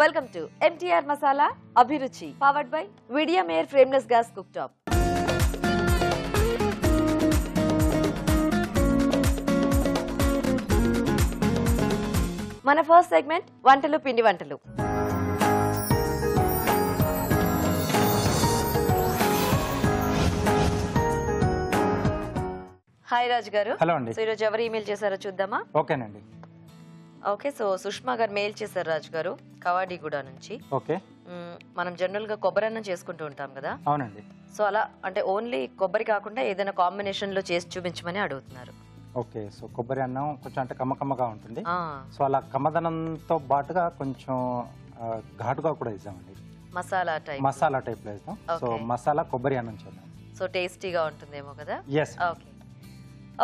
Welcome to MTR masala అభిరుచి powered by medium air frameless gas cook top. మన first segment వంటలు పిండి వంటలు. హాయ్ రాజు గారు. హలో అండి. సో ఈరోజు ఎవరు ఈమెయిల్ చేశారో చూద్దామా? ఓకేనండి. ఓకే, సో సుష్మా గారు మెయిల్ చేశారు రాజు గారు కవాడిగూడ నుంచి. ఓకే, మనం జనరల్ గా కొబ్బరి అన్నం చేసుకుంటూ ఉంటాం కదా. అవునండి. సో అలా అంటే ఓన్లీ కొబ్బరి కాకుండా ఏదైనా కాంబినేషన్ లో చేసి చూపించమని అడుగుతున్నారు. ఓకే, సో కొబ్బరి అన్నం కొంచెం అంటే కమ్మకమ్మగా ఉంటుంది. సో అలా కమ్మదనంతో పాటుగా కొంచెం ఘాటుగా కూడా ఇద్దామండి. మసాలా టైప్ లో ఇద్దాం. సో మసాలా కొబ్బరి అన్నం చేద్దాం. సో టేస్టీగా ఉంటుందేమో కదా. ఎస్.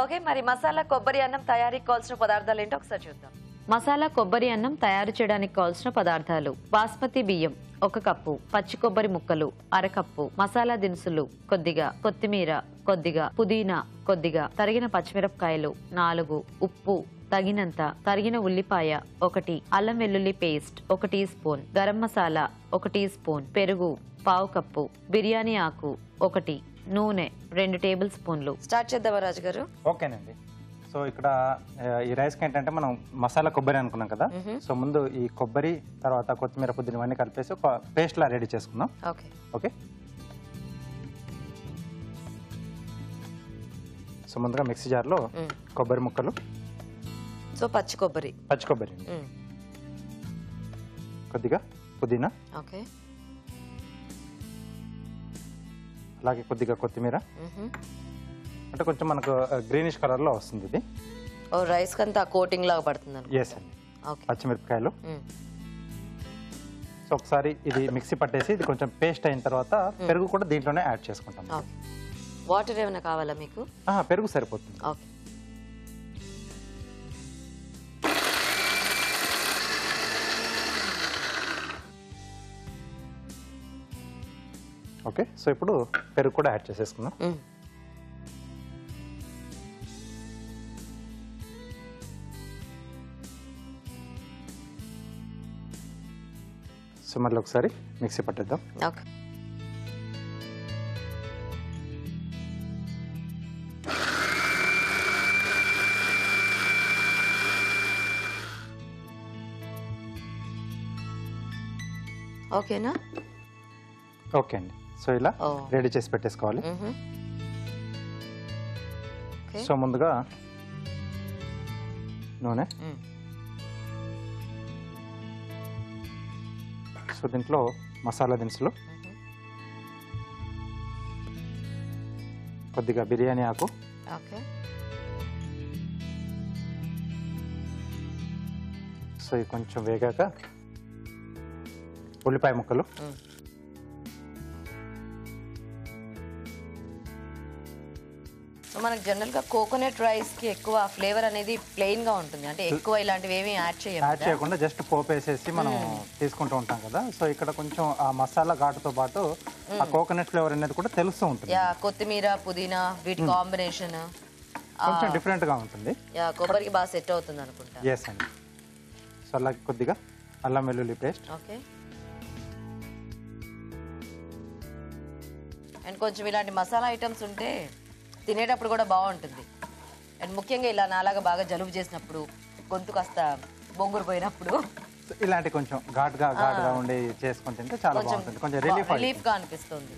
ఓకే, మరి మసాలా కొబ్బరి అన్నం తయారీకి కావాల్సిన పదార్థాలు ఏంటో ఒకసారి చూద్దాం. మసాలా కొబ్బరి అన్నం తయారు చేయడానికి కావాల్సిన పదార్థాలు: బాస్మతి బియ్యం 1 కప్పు, పచ్చి కొబ్బరి ముక్కలు 1/2 కప్పు, మసాలా దినుసులు కొద్దిగా, కొత్తిమీర కొద్దిగా, పుదీనా కొద్దిగా, తరిగిన పచ్చిమిరపకాయలు 4, ఉప్పు తగినంత, తరిగిన ఉల్లిపాయ 1, అల్లం వెల్లుల్లి paste 1 teaspoon, garam masala 1 teaspoon, పెరుగు 1/2 కప్పు, బిర్యానీ ఆకు 1, నూనె 2 టేబుల్ స్పూన్లు. స్టార్ట్ చేద్దామా రాజు గారు? ఓకేనండి. సో ఇక్కడ ఈ రైస్ కి ఏంటంటే మనం మసాలా కొబ్బరి అనుకున్నాం కదా. సో ముందు ఈ కొబ్బరి తర్వాత కొత్తిమీర పుదీనా ఇవన్నీ కలిపేసి ఒక పేస్ట్ లా రెడీ చేసుకుందాం. ఓకే, సో ముందుగా మిక్సీ జార్ లో కొబ్బరి ముక్కలు, సో పచ్చి కొబ్బరి కొద్దిగా పుదీనా, అలాగే కొద్దిగా కొత్తిమీర, అంటే కొంచెం మనకు గ్రీనిష్ కలర్ లో వస్తుంది ఇది. రైస్ కంతా కోటింగ్ లాగా పడుతుంది. ఎస్ అండి. పచ్చిమిరపకాయలు. సో ఒకసారి ఇది మిక్సీ పట్టేసి ఇది కొంచెం పేస్ట్ అయిన తర్వాత పెరుగు కూడా దీంట్లోనే యాడ్ చేసుకుంటాం. వాటర్ ఏమైనా కావాలా మీకు? పెరుగు సరిపోతుంది. ఓకే, సో ఇప్పుడు పెరుగు కూడా యాడ్ చేసేసుకుందాం. సో మళ్ళీ ఒకసారి మిక్సీ పట్టేద్దాం. ఓకేనా? ఓకే అండి. సో ఇలా రెడీ చేసి పెట్టేసుకోవాలి. సో ముందుగా నూనె, సో దీంట్లో మసాలా దినుసులు, కొద్దిగా బిర్యానీ ఆకు, సో ఇది కొంచెం వేగాక ఉల్లిపాయ ముక్కలు, మనకు జనరల్ గా కోకోనట్ రైస్ కి ఎక్కువ ఫ్లేవర్ అనేది ప్లెయిన్ గా ఉంటుంది, అంటే ఎక్కువ ఇలాంటివి ఏమి యాడ్ చేయకుండా జస్ట్ పోపు వేసేసి మనం తీసుకుంటూ ఉంటాం కదా. సో ఇక్కడ కొంచెం ఆ మసాలా ఘాటుతో పాటు ఆ కోకోనట్ ఫ్లేవర్ అనేది కూడా తెలుస్తూ ఉంటుంది. కొత్తిమీర పుదీనా వీటి కాంబినేషన్ కొంచెం డిఫరెంట్ గా ఉంటుంది. కొబ్బరికి బాగా సెట్ అవుతుంది అనుకుంటా. ఎస్ అండి. సో అలాగే కొద్దిగా అల్లం వెల్లుల్లి పేస్ట్. ఓకే, అండ్ కొంచెం ఇలాంటి మసాలా ఐటమ్స్ ఉంటే తినేటప్పుడు కూడా బాగుంటుంది. అండ్ ముఖ్యంగా ఇలా నాలాగా బాగా జలుబు చేసినప్పుడు, గొంతు కాస్త బొంగురు పోయినప్పుడు ఇలాంటి కొంచెం ఘాటుగా ఉండి చేసుకొని తింటే చాలా బాగుంటుంది, కొంచెం రిలీఫ్ గా అనిపిస్తుంది.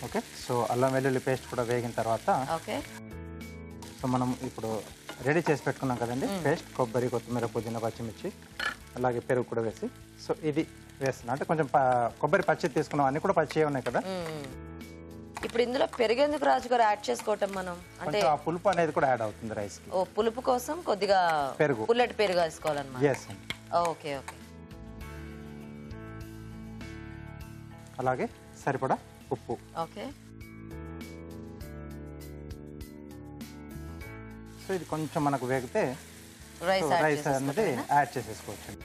ఓకే, సో అల్లం వెల్లుల్లి పేస్ట్ కూడా వేగిన తర్వాత ఓకే, సో మనం ఇప్పుడు రెడీ చేసి పెట్టుకున్నాం కదండి పేస్ట్, కొబ్బరి కొత్తిమీర పుదీనా పచ్చిమిర్చి అలాగే పెరుగు కూడా వేసి, సో ఇది వేస్తున్నా. అంటే కొంచెం కొబ్బరి పచ్చి తీసుకున్నాం, అన్ని కూడా పచ్చి ఉన్నాయి కదా. ఇప్పుడు ఇందులో పెరుగెందుకు రాజు గారు యాడ్ చేసుకోవటం మనం? అంటే ఆ పులుపు అనేది కూడా యాడ్ అవుతుంది రైస్ కి. పులుపు కోసం కొద్దిగా పెరుగు, పుల్లటి పెరుగు వేసుకోవాలన్నమాట. yes అండి. ఓకే ఓకే, అలాగే సరిపడా ఉప్పు. ఓకే, సో ఇది కొంచెం మనకు వేగితే రైస్ అనేది యాడ్ చేసేసుకోవచ్చు.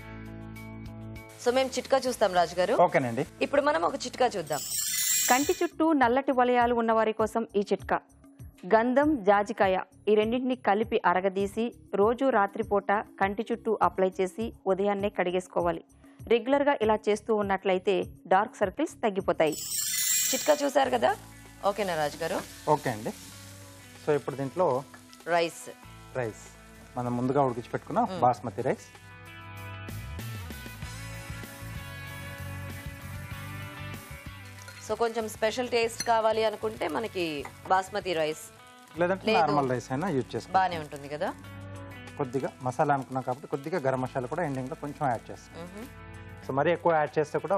సో మేము చిట్కా చూస్తాం రాజు గారు. ఓకేనండి. ఇప్పుడు మనం ఒక చిట్కా చూద్దాం. కంటి చుట్టూ నల్లటి వలయాలు ఉన్నవారి కోసం ఈ చిట్కా. గంధం, జాజికాయ ఈ రెండింటిని కలిపి అరగదీసి రోజు రాత్రిపూట కంటి చుట్టూ అప్లై చేసి ఉదయాన్నే కడిగేసుకోవాలి. రెగ్యులర్గా ఇలా చేస్తూ ఉన్నట్లయితే డార్క్ సర్కిల్స్ తగ్గిపోతాయి. చిట్కా చూసారు కదా, ఓకేనా రాజు గారు? ఓకే అండి. సో ఇప్పుడు దీంట్లో రైస్ మనం ముందుగా ఉడికించి పెట్టుకున్న బాస్మతి రైస్, సో కొంచెం స్పెషల్ టేస్ట్ కావాలి అనుకుంటే మనకి బాస్మతి రైస్ లేదంటే నార్మల్ రైస్ అయినా యూజ్ చేసుకోవాలి, బాగానే ఉంటుంది కదా. కొద్దిగా మసాలా అనుకున్నాం కాబట్టి కొద్దిగా గరం మసాలా కూడా ఎండింగ్లో కొంచెం యాడ్ చేస్తాం. సో మరీ ఎక్కువ యాడ్ చేస్తే కూడా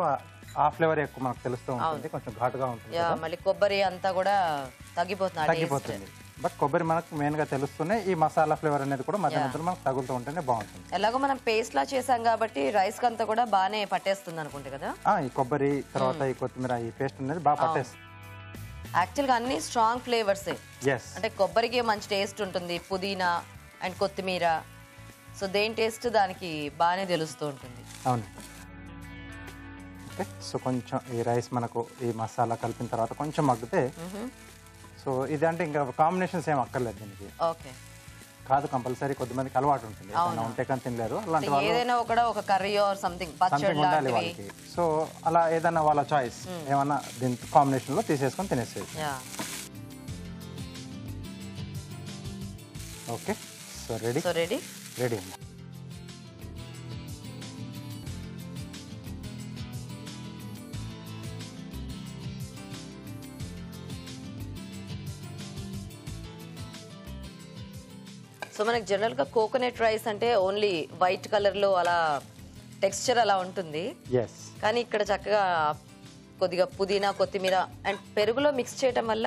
ఆ ఫ్లేవర్ ఎక్కువ మనకు తెలుస్తూ ఉంటుంది, కొంచెం ఘాటుగా ఉంటుంది, మళ్ళీ కొబ్బరి అంతా కూడా తగ్గిపోతుంది. బట్ కొబ్బరి మనకు మెయిన్ గా తెలుస్తూనే ఈ మసాలా ఫ్లేవర్ అనేది కూడా మధ్య మధ్యలో మనకు తగులుతూ ఉంటేనే బాగుంటుంది. ఎలాగో మనం పేస్ట్ లా చేసాం కాబట్టి రైస్ కంతా కూడా బాగానే పట్టేస్తుంది అనుకుంటే కదా. ఈ కొబ్బరి తర్వాత ఈ కొత్తిమీర ఈ పేస్ట్ అనేది బాగా పట్టేస్తుంది. యాక్చువల్ గా అన్ని స్ట్రాంగ్ ఫ్లేవర్స్, ఎస్, అంటే కొబ్బరికి మంచి టేస్ట్ ఉంటుంది, పుదీనా అండ్ కొత్తిమీర, సో దేని టేస్ట్ దానికి బాగానే తెలుస్తూ ఉంటుంది. అవును. ఓకే, సో కొంచెం ఈ రైస్ మనకు ఈ మసాలా కలిపిన తర్వాత కొంచెం మగ్గితే, సో ఇది అంటే ఇంకా కాంబినేషన్స్ ఏం అక్కర్లేదు దీనికి. ఓకే, కాదు కంపల్సరీ కొద్దిమందికి అలవాటు ఉంటుంది, ఉంటే కానీ తినలేరు, అలాంటి వాళ్ళు ఏదైనా కూడా ఒక కర్రీ ఆర్ సంథింగ్ పచ్చడి ఉండాలి లాంటివి. వాళ్ళకి. సో అలా ఏదైనా వాళ్ళ చాయిస్ ఏమన్నా దీని కాంబినేషన్ లో తీసేసుకొని తినేసేది. ఓకే, సో రెడీ అండి. సో మనకి జనరల్ గా కోకోనట్ రైస్ అంటే ఓన్లీ వైట్ కలర్ లో అలా టెక్స్చర్ అలా ఉంటుంది, ఎస్, కానీ ఇక్కడ చక్కగా కొద్దిగా పుదీనా కొత్తిమీర అండ్ పెరుగులో మిక్స్ చేయడం వల్ల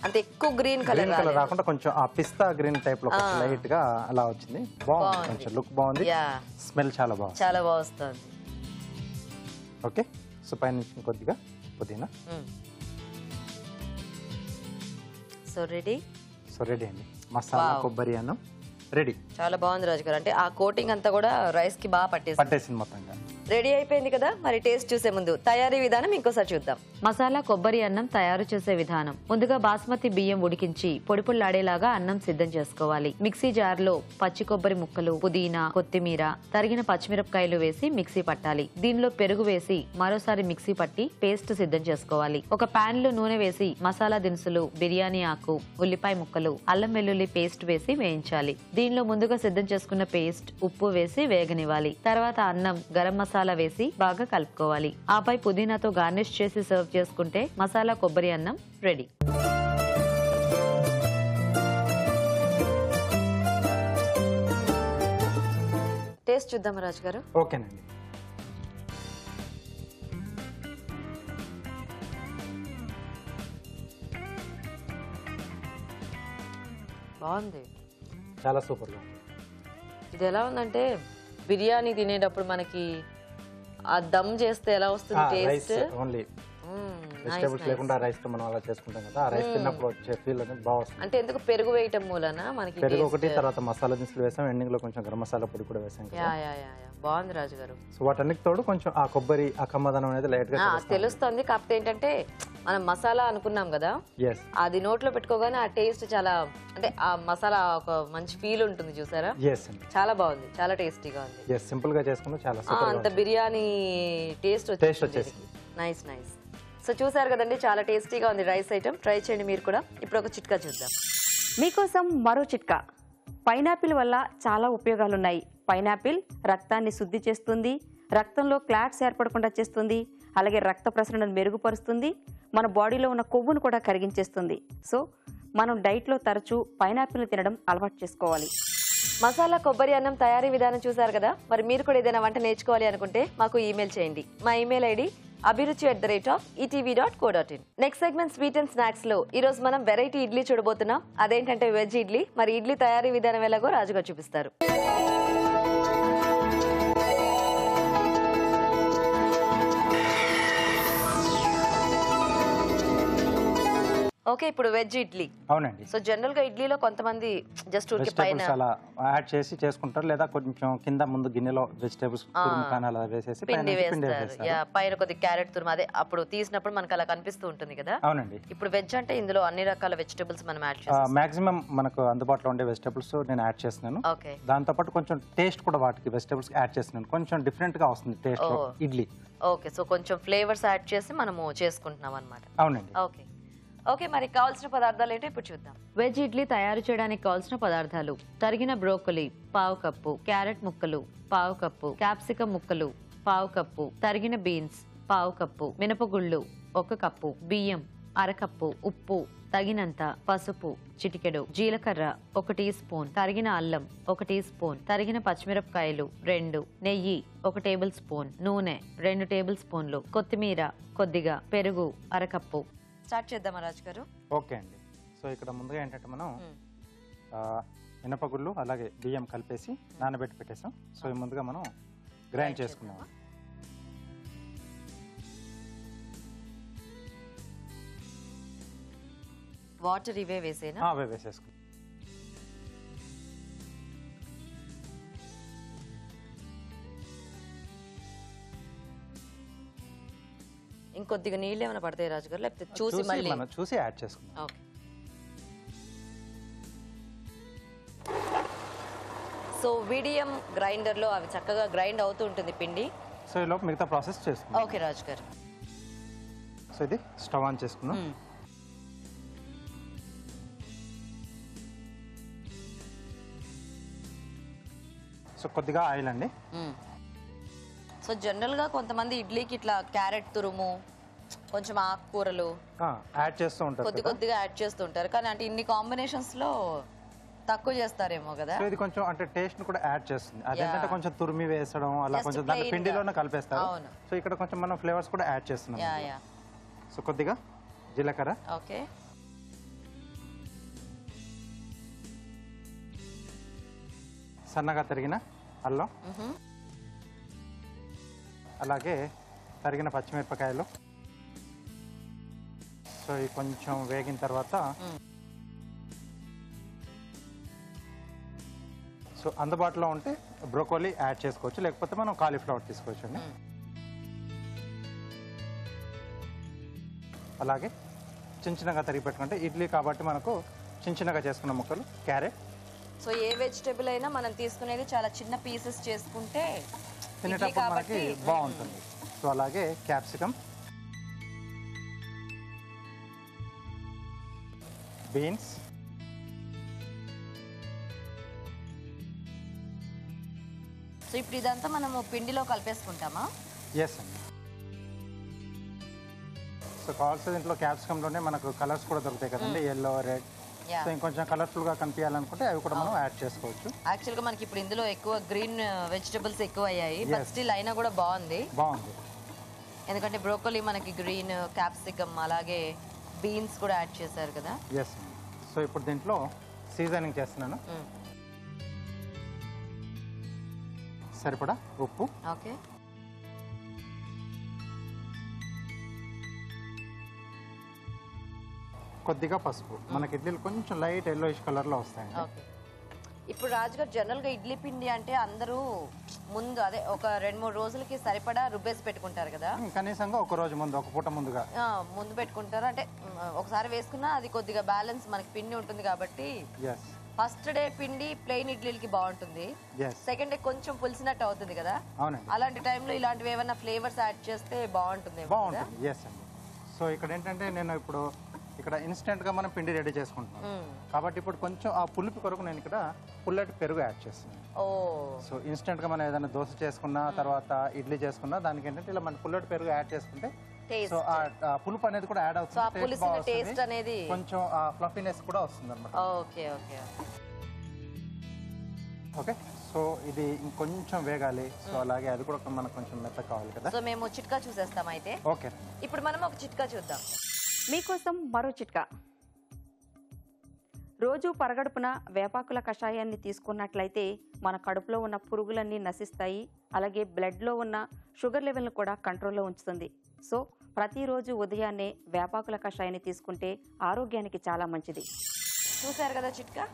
అంత ఎక్కువ గ్రీన్ కలర్ రాకుండా కొంచెం ఆ పిస్తా గ్రీన్ టైప్ లో లైట్ గా అలా వచ్చింది. బాగుంది, కొంచెం లుక్ బాగుంది, స్మెల్ చాలా బాగుంది, చాలా బాగా వస్తుంది. ఓకే, సో పైన కొద్దిగా పుదీనా. సో రెడీ అండి. మసాలా కొబ్బరి అన్నం రెడీ. చాలా బాగుంది రాజు గారు, అంటే ఆ కోటింగ్ అంతా కూడా రైస్ కి బాగా పట్టేసింది మొత్తంగా. రెడీ అయిపోయింది కదా. మరి టేస్ట్ చూసే ముందు తయారీ విధానం ఇంకోసారి చూద్దాం. మసాలా కొబ్బరి అన్నం తయారు చేసే విధానం: ముందుగా బాస్మతి బియ్యం ఉడికించి పొడిపుల్లాడేలాగా అన్నం సిద్ధం చేసుకోవాలి. మిక్సీ జార్ లో పచ్చి కొబ్బరి ముక్కలు, పుదీనా, కొత్తిమీర, తరిగిన పచ్చిమిరపకాయలు వేసి మిక్సీ పట్టాలి. దీనిలో పెరుగు వేసి మరోసారి మిక్సీ పట్టి పేస్ట్ సిద్ధం చేసుకోవాలి. ఒక పాన్ లో నూనె వేసి మసాలా దినుసులు, బిర్యానీ ఆకు, ఉల్లిపాయ ముక్కలు, అల్లం వెల్లుల్లి పేస్ట్ వేసి వేయించాలి. దీనిలో ముందుగా సిద్ధం చేసుకున్న పేస్ట్, ఉప్పు వేసి వేగనివ్వాలి. తర్వాత అన్నం, గరం మసాలా వేసి బాగా కలుపుకోవాలి. ఆపై పుదీనాతో గార్నిష్ చేసి సర్వ్ చేసుకుంటే మసాలా కొబ్బరి అన్నం రెడీ. టేస్ట్ చూద్దాం రాజు గారు. ఓకేనండి. బాగుంది, చాలా సూపర్ గా. ఇది ఎలా ఉందంటే బిర్యానీ తినేటప్పుడు మనకి ఆ దమ్ చేస్తే ఎలా వస్తుంది టేస్ట్, ఓన్లీ వెజిటబుల్స్ లేకుండా రైస్ తో మనం అలా చేసుకుంటాం కదా, ఆ రైస్ తిన్నప్పుడు వచ్చే ఫీల్ అనేది బాగా వస్తుంది. అంటే ఎందుకు పెరుగు వేయటం మూలన మనకి పెరుగు ఒకటి, తర్వాత మసాలా దినుసులు వేసాం, ఎండింగ్ లో కొంచెం గరం మసాలా పొడి కూడా వేసాం కదా. బాగుంది రాజు గారు. సో వాటన్నిటి తోడు కొంచెం ఆ కొబ్బరి ఆ కమ్మదనం అనేది లైట్ గా తెలుస్తుంది. కాకపోతే ఏంటంటే మనం మసాలా అనుకున్నాం కదా, అది నోట్లో పెట్టుకోగానే ఆ టేస్ట్ చాలా, అంటే ఆ మసాలా ఒక మంచి ఫీల్ ఉంటుంది చూసారా. చాలా బాగుంది, చాలా టేస్టీగా ఉంది. సింపుల్ గా చేసుకున్నా చాలా సూపర్. అంత బిర్యానీ టేస్ట్ వచ్చేసింది. నైస్. సో చూసారు కదండి, చాలా టేస్టీగా ఉంది రైస్ ఐటమ్. ట్రై చేయండి మీరు కూడా. ఇప్పుడు ఒక చిట్కా చూద్దాం. మీకోసం మరో చిట్కా. పైనాపిల్ వల్ల చాలా ఉపయోగాలున్నాయి. పైనాపిల్ రక్తాన్ని శుద్ధి చేస్తుంది, రక్తంలో క్లాట్స్ ఏర్పడకుండా చేస్తుంది, అలాగే రక్త ప్రసరణను మెరుగుపరుస్తుంది, మన బాడీలో ఉన్న కొవ్వును కూడా కరిగించేస్తుంది. సో మనం డైట్లో తరచూ పైనాపిల్ని తినడం అలవాటు చేసుకోవాలి. మసాలా కొబ్బరి అన్నం తయారీ విధానం చూసారు కదా. మరి మీరు కూడా ఏదైనా వంట నేర్చుకోవాలి అనుకుంటే మాకు ఈమెయిల్ చేయండి. మా email ID abhiruchi@etv.co.in. Next segment sweet and snacks లో ఈ రోజు మనం వెరైటీ ఇడ్లీ చూడబోతున్నాం. అదేంటంటే వెజ్ ఇడ్లీ. మరి ఇడ్లీ తయారీ విధానం ఎలాగో రాజుగారు చూపిస్తారు. ఓకే, ఇప్పుడు వెజ్ ఇడ్లీ. అవునండి. సో జనరల్ గా ఇడ్లీలో కొంతమంది జస్ట్ ఊరికి పైన వెజిటేబుల్స్ అలా యాడ్ చేసి చేసుకుంటారు, లేదా కొంచెం కింద ముందు గిన్నెలో వెజిటేబుల్స్ తురుముకాని అలా వేసేసి పిండి పిండి వేస్తారు. వేసేస్తారు. యా, పైన కొద్ది క్యారెట్ తురుము, అదే అప్పుడు తీసినప్పుడు మనకు అలా కనిపిస్తూ ఉంటుంది కదా. అవునండి. ఇప్పుడు వెజ్ అంటే ఇందులో అన్ని రకాల వెజిటేబుల్స్ మనం యాడ్ చేస్తాం. మాక్సిమం మనకు అందుబాటులో ఉండే వెజిటేబుల్స్ నేను యాడ్ చేస్తున్నాను. ఓకే, దాంతోపాటు కొంచెం టేస్ట్ కూడా వాటికి వెజిటేబుల్స్ యాడ్ చేస్తున్నాను, కొంచెం డిఫరెంట్ గా వస్తుంది టేస్ట్ ఇడ్లీ. ఓకే, సో కొంచెం ఫ్లేవర్స్ యాడ్ చేసి మనము చేసుకుంటున్నాం అన్నమాట. అవునండి. ఓకే ఓకే, మరి కావాల్సిన పదార్థాలు ఏంటో ఇప్పుడు చూద్దాం. వెజ్ ఇడ్లీ తయారు చేయడానికి కావాల్సిన పదార్థాలు: తరిగిన బ్రోకలీ పావు కప్పు, క్యారెట్ ముక్కలు పావు కప్పు, క్యాప్సికం ముక్కలు పావు కప్పు, తరిగిన బీన్స్ పావు కప్పు, మినపగుళ్ళు 1 కప్పు, బియ్యం అరకప్పు, ఉప్పు తగినంత, పసుపు చిటికెడు, జీలకర్ర 1 టీ స్పూన్, తరిగిన అల్లం 1 టీ స్పూన్, తరిగిన పచ్చిమిరపకాయలు 2, నెయ్యి 1 టేబుల్ స్పూన్, నూనె 2 టేబుల్ స్పూన్లు, కొత్తిమీర కొద్దిగా, పెరుగు అరకప్పు. స్టార్ట్ చేద్దామా రాజు గారు? ఓకే అండి. సో ఇక్కడ ముందుగా ఏంటంటే మనం మినపగుళ్ళు అలాగే బియ్యం కలిపేసి నానబెట్టి పెట్టేసాం. సో ఈ ముందుగా మనం గ్రైండ్ చేసుకున్నాం. వాటర్ ఇవే వేసేనా? అవే వేసేసుకున్నాం. ఇంకొద్దిగా నీళ్ళు ఏమైనా పడతాయి రాజు గారు, లేకపోతే చూసి మళ్ళీ మనం చూసి యాడ్ చేసుకున్నాం. ఓకే. సో మీడియం గ్రైండర్ లో అవి చక్కగా గ్రైండ్ అవుతూ ఉంటుంది పిండి. సో ఈ లోపు మిగతా ప్రాసెస్ చేసుకున్నాం. ఓకే రాజు గారు. సో ఇది స్టవ్ ఆన్ చేసుకున్నాం. సో కొద్దిగా ఆయిల్ అండి. సో జనరల్ గా కొంతమంది ఇడ్లీకి ఇట్లా క్యారెట్ తురుము, కొంచెం ఆకుకూరలు యాడ్ చేస్తూ ఉంటారు, కొద్ది కొద్దిగా యాడ్ చేస్తూ ఉంటారు. కానీ అంటే ఇన్ని కాంబినేషన్స్ లో తక్కువ చేస్తారేమో కదా. సో ఇది కొంచెం అంటే టేస్ట్ కూడా యాడ్ చేస్తుంది. అదేంటంటే కొంచెం తురిమి వేసడం అలా కొంచెం దాంట్లో పిండిలోనే కలిపేస్తారు. సో ఇక్కడ కొంచెం మనం ఫ్లేవర్స్ కూడా యాడ్ చేస్తున్నాం. సో కొద్దిగా జీలకర్ర, ఓకే, సన్నగా తరిగిన అల్లం, అలాగే తరిగిన పచ్చిమిరపకాయలు. సో ఇవి కొంచెం వేగిన తర్వాత సో అందుబాటులో ఉంటే బ్రోకోలీ యాడ్ చేసుకోవచ్చు, లేకపోతే మనం కాలీఫ్లవర్ తీసుకోవచ్చు అండి. అలాగే చిన్నగా తరిగి పెట్టుకుంటే ఇడ్లీ కాబట్టి మనకు చిన్నగా చేసుకున్న ముక్కలు క్యారెట్. సో ఏ వెజిటేబుల్ అయినా మనం తీసుకునేది చాలా చిన్న పీసెస్ చేసుకుంటే తినేటప్పుడు మనకి బాగుంటుంది. సో అలాగే క్యాప్సికమ్, బీన్స్, సో ఇప్పుడు ఇదంతా మనము పిండిలో కలిపేసుకుంటామా? ఎస్ అండి. సో కావాల్సిన దీంట్లో క్యాప్సికంలోనే మనకు కలర్స్ కూడా దొరుకుతాయి కదండి, ఎల్లో, రెడ్. సో ఇంకొంచెం కలర్ఫుల్ గా కనిపించాలనుకుంటే అవి కూడా మనం యాడ్ చేసుకోవచ్చు. యాక్చువల్ గా మనకి ఇప్పుడు ఇందులో ఎక్కువ గ్రీన్ వెజిటబుల్స్ ఎక్కువ అయ్యాయి, బట్ స్టిల్ అయినా కూడా బాగుంది. ఎందుకంటే బ్రోకలీ మనకి గ్రీన్, క్యాప్సికమ్ అలాగే బీన్స్ కూడా యాడ్ చేశారు కదా. ఎస్. సో ఇప్పుడు దీంట్లో సీజనింగ్ చేస్తున్నాను. సరిపడా ఉప్పు, ఓకే, కొద్దిగా పసుపు. మనకి ఇడ్లీలు కొంచెం లైట్ ఎల్లోయిష్ కలర్ లో వస్తాయి. ఓకే. ఇప్పుడు రాజుగారు జనరల్ గా ఇడ్లీ పిండి అంటే అందరూ ముందు అదే ఒక 2-3 రోజులకి సరిపడా రుబ్బేసి పెట్టుకుంటారు కదా. కనీసంగా ఒక రోజు ముందు, ఒక పూట ముందుగా ముందు పెట్టుకుంటారు. అంటే ఒకసారి వేసుకున్నా అది కొద్దిగా బ్యాలెన్స్ మనకి పిండి ఉంటుంది కాబట్టి. ఫస్ట్ డే పిండి ప్లెయిన్ ఇడ్లీలకి బాగుంటుంది, సెకండ్ డే కొంచెం పులిసినట్టు అవుతుంది కదా. అలాంటి టైంలో ఇలాంటివి ఏమైనా ఫ్లేవర్స్ యాడ్ చేస్తే బాగుంటుంది. సో ఇక్కడ ఏంటంటే నేను ఇప్పుడు ఇక్కడ ఇన్స్టెంట్ గా మనం పిండి రెడీ చేసుకుంటున్నాం కాబట్టి ఇప్పుడు కొంచెం ఆ పులుపు కొరకు నేను ఇక్కడ పుల్లటి పెరుగు యాడ్ చేస్తున్నాను. సో ఇన్స్టెంట్ గా మనం ఏదైనా దోశ చేసుకున్నా తర్వాత ఇడ్లీ చేసుకున్నా దానికి ఏంటంటే ఇలా మన పుల్లటి పెరుగు యాడ్ చేసుకుంటే సో ఆ పులుపు అనేది కూడా యాడ్ అవుతుంది, కొంచెం ఆ ఫ్లఫీనెస్ కూడా వస్తుంది అన్నమాట. ఓకే. సో ఇది ఇంకొంచెం వేగాలి. సో అలాగే అది కూడా మనకు కొంచెం మెత్తగా కావాలి కదా. సో మేము చిట్కా చూసేస్తాం అయితే. ఓకే. ఇప్పుడు మనం ఒక చిట్కా చూద్దాం. మీకోసం మరో చిట్కా. రోజు పరగడుపున వేపాకుల కషాయాన్ని తీసుకున్నట్లయితే మన కడుపులో ఉన్న పురుగులన్నీ నశిస్తాయి. అలాగే బ్లడ్లో ఉన్న షుగర్ లెవెల్ని కూడా కంట్రోల్లో ఉంచుతుంది. సో ప్రతిరోజు ఉదయాన్నే వేపాకుల కషాయాన్ని తీసుకుంటే ఆరోగ్యానికి చాలా మంచిది. చూసారు కదా చిట్కా.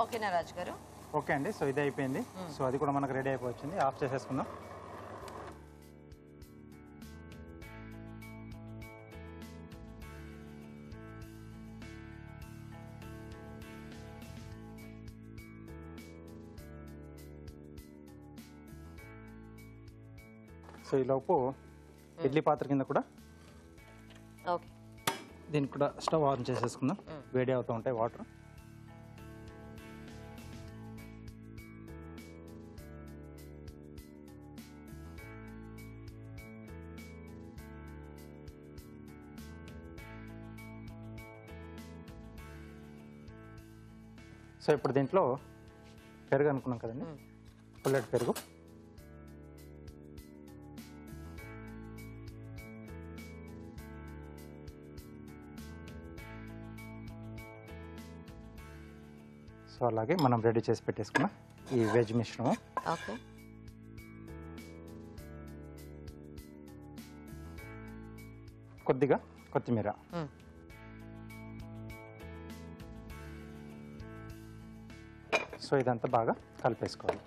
ఓకేనా రాజు గారు? ఓకే అండి. సో ఇది అయిపోయింది. సో అది కూడా మనకు రెడీ అయిపోయింది. ఆఫ్ చేసేసుకుందాం. సో ఈలోపు ఇడ్లీ పాత్ర కింద కూడా ఓకే, దీనికి కూడా స్టవ్ ఆన్ చేసేసుకుందాం. వేడి అవుతూ ఉంటాయి వాటర్. సో ఇప్పుడు దీంట్లో పెరుగు అనుకున్నాం కదండి, పుల్లటి పెరుగు. సో అలాగే మనం రెడీ చేసి పెట్టేసుకున్నాం ఈ వెజ్ మిశ్రమం. ఓకే, కొద్దిగా కొత్తిమీర, సో ఇదంతా బాగా కలిపేసుకోవాలి.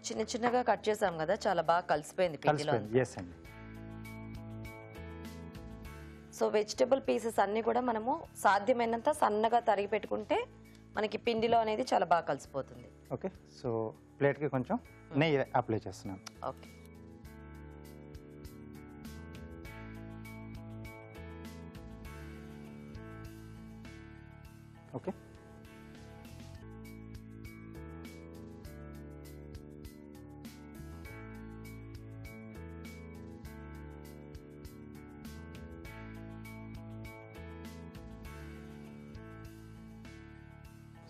చిన్న చిన్నగా కట్ చేసాం కదా, చాలా బాగా కలిసిపోయింది పిండిలో. ఎస్ అండి. సో వెజిటబుల్ పీసెస్ అన్ని కూడా మనము సాధ్యమైనంత సన్నగా తరిగి పెట్టుకుంటే మనకి పిండిలో అనేది చాలా బాగా కలిసిపోతుంది. ఓకే, సో ప్లేట్కి కొంచెం నెయ్యి అప్లై చేస్తున్నాను. ఓకే, ఓకే,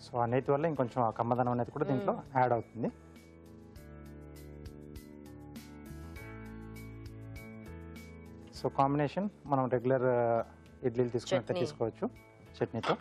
సో ఆ నేతి వల్ల ఇంకొంచెం ఆ కమ్మదనం అనేది కూడా దీంట్లో యాడ్ అవుతుంది. సో కాంబినేషన్ మనం రెగ్యులర్ ఇడ్లీలు తీసుకున్నట్టే తీసుకోవచ్చు చట్నీతో.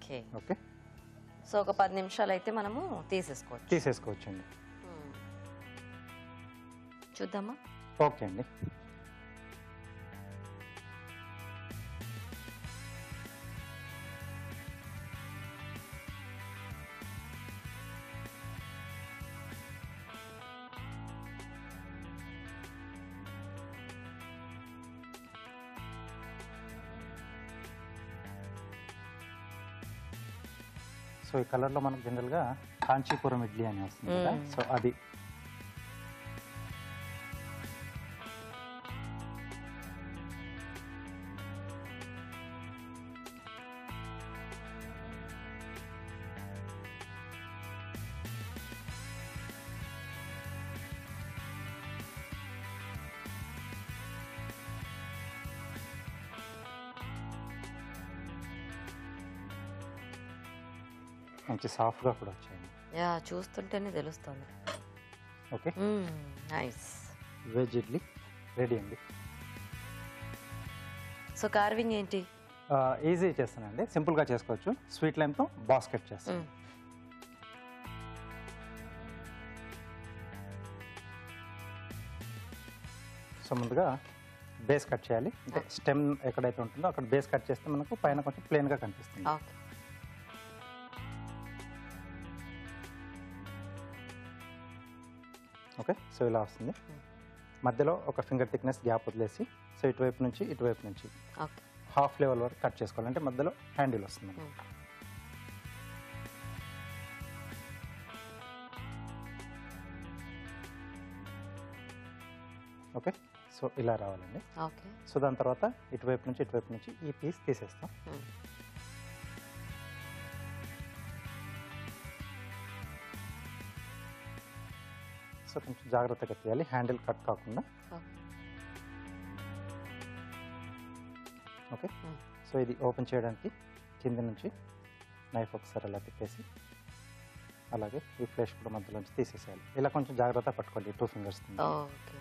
ఓకే, ఓకే, సో ఒక 10 నిమిషాలు అయితే మనము తీసేసుకోవచ్చండి. చూద్దామా? ఓకే అండి. సో ఈ కలర్లో మనకు జనరల్గా కాంచీపురం ఇడ్లీ అని వస్తుంది కదా, సో అది. మంచి సాఫ్ట్గా కూడా వచ్చాయండి. యా, చూస్తుంటేనే తెలుస్తుంది. Okay, nice. Veg idli ready అండి. సో కార్వింగ్ ఏంటి? ఈజీ చేస్తానండి, సింపుల్గా చేసుకోవచ్చు. స్వీట్ లైమ్తో బాస్కెట్ చేస్తాను. సో ముందుగా బేస్ కట్ చేయాలి. అంటే స్టెమ్ ఎక్కడైతే ఉంటుందో అక్కడ బేస్ కట్ చేస్తే మనకు పైన కొంచెం ప్లెయిన్గా కనిపిస్తుంది. ఓకే, ఓకే, సో ఇలా వస్తుంది. మధ్యలో ఒక ఫింగర్ థిక్నెస్ గ్యాప్ వదిలేసి, సో ఇటువైపు నుంచి ఓకే, హాఫ్ లెవెల్ వరకు కట్ చేసుకోవాలి. అంటే మధ్యలో హ్యాండిల్ వస్తుంది. ఓకే, సో ఇలా రావాలండి. ఓకే, సో దాని తర్వాత ఇటువైపు నుంచి ఈ పీస్ తీసేస్తాం. సో కొంచెం జాగ్రత్తగా తీయాలి, హ్యాండిల్ కట్ కాకుండా. ఓకే, సో ఇది ఓపెన్ చేయడానికి కింద నుంచి నైఫ్ ఒకసారి అలా తిప్పేసి అలాగే ఈ ఫ్లెష్ కూడా మధ్యలోంచి తీసేసేయాలి. ఇలా కొంచెం జాగ్రత్త పట్టుకోండి 2 ఫింగర్స్. ఓకే,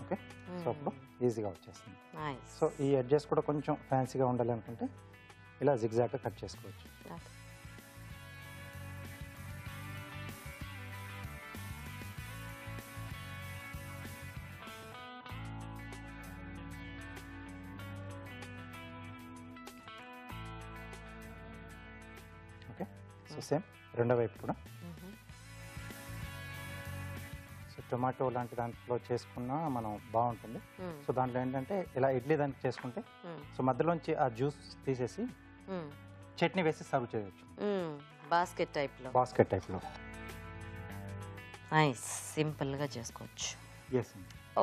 ఓకే, సో అప్పుడు ఈజీగా వచ్చేస్తుంది. సో ఈ ఎడ్జెస్ కూడా కొంచెం ఫ్యాన్సీగా ఉండాలి అనుకుంటే ఇలా జిగ్జాగ్గా కట్ చేసుకోవచ్చు. ఓకే, సో సేమ్ రెండో వైపు కూడా. సో టొమాటో లాంటి దాంట్లో చేసుకున్నా మనం బాగుంటుంది. సో దాంట్లో ఏంటంటే ఇలా ఇడ్లీ దానికి చేసుకుంటే సో మధ్యలోంచి ఆ జ్యూస్ తీసేసి చట్నీ వేసి సర్వ్ చేయొచ్చు. బాస్కెట్ టైప్లో. బాస్కెట్ టైప్లో నైస్, సింపుల్గా చేసుకోవచ్చు. ఎస్.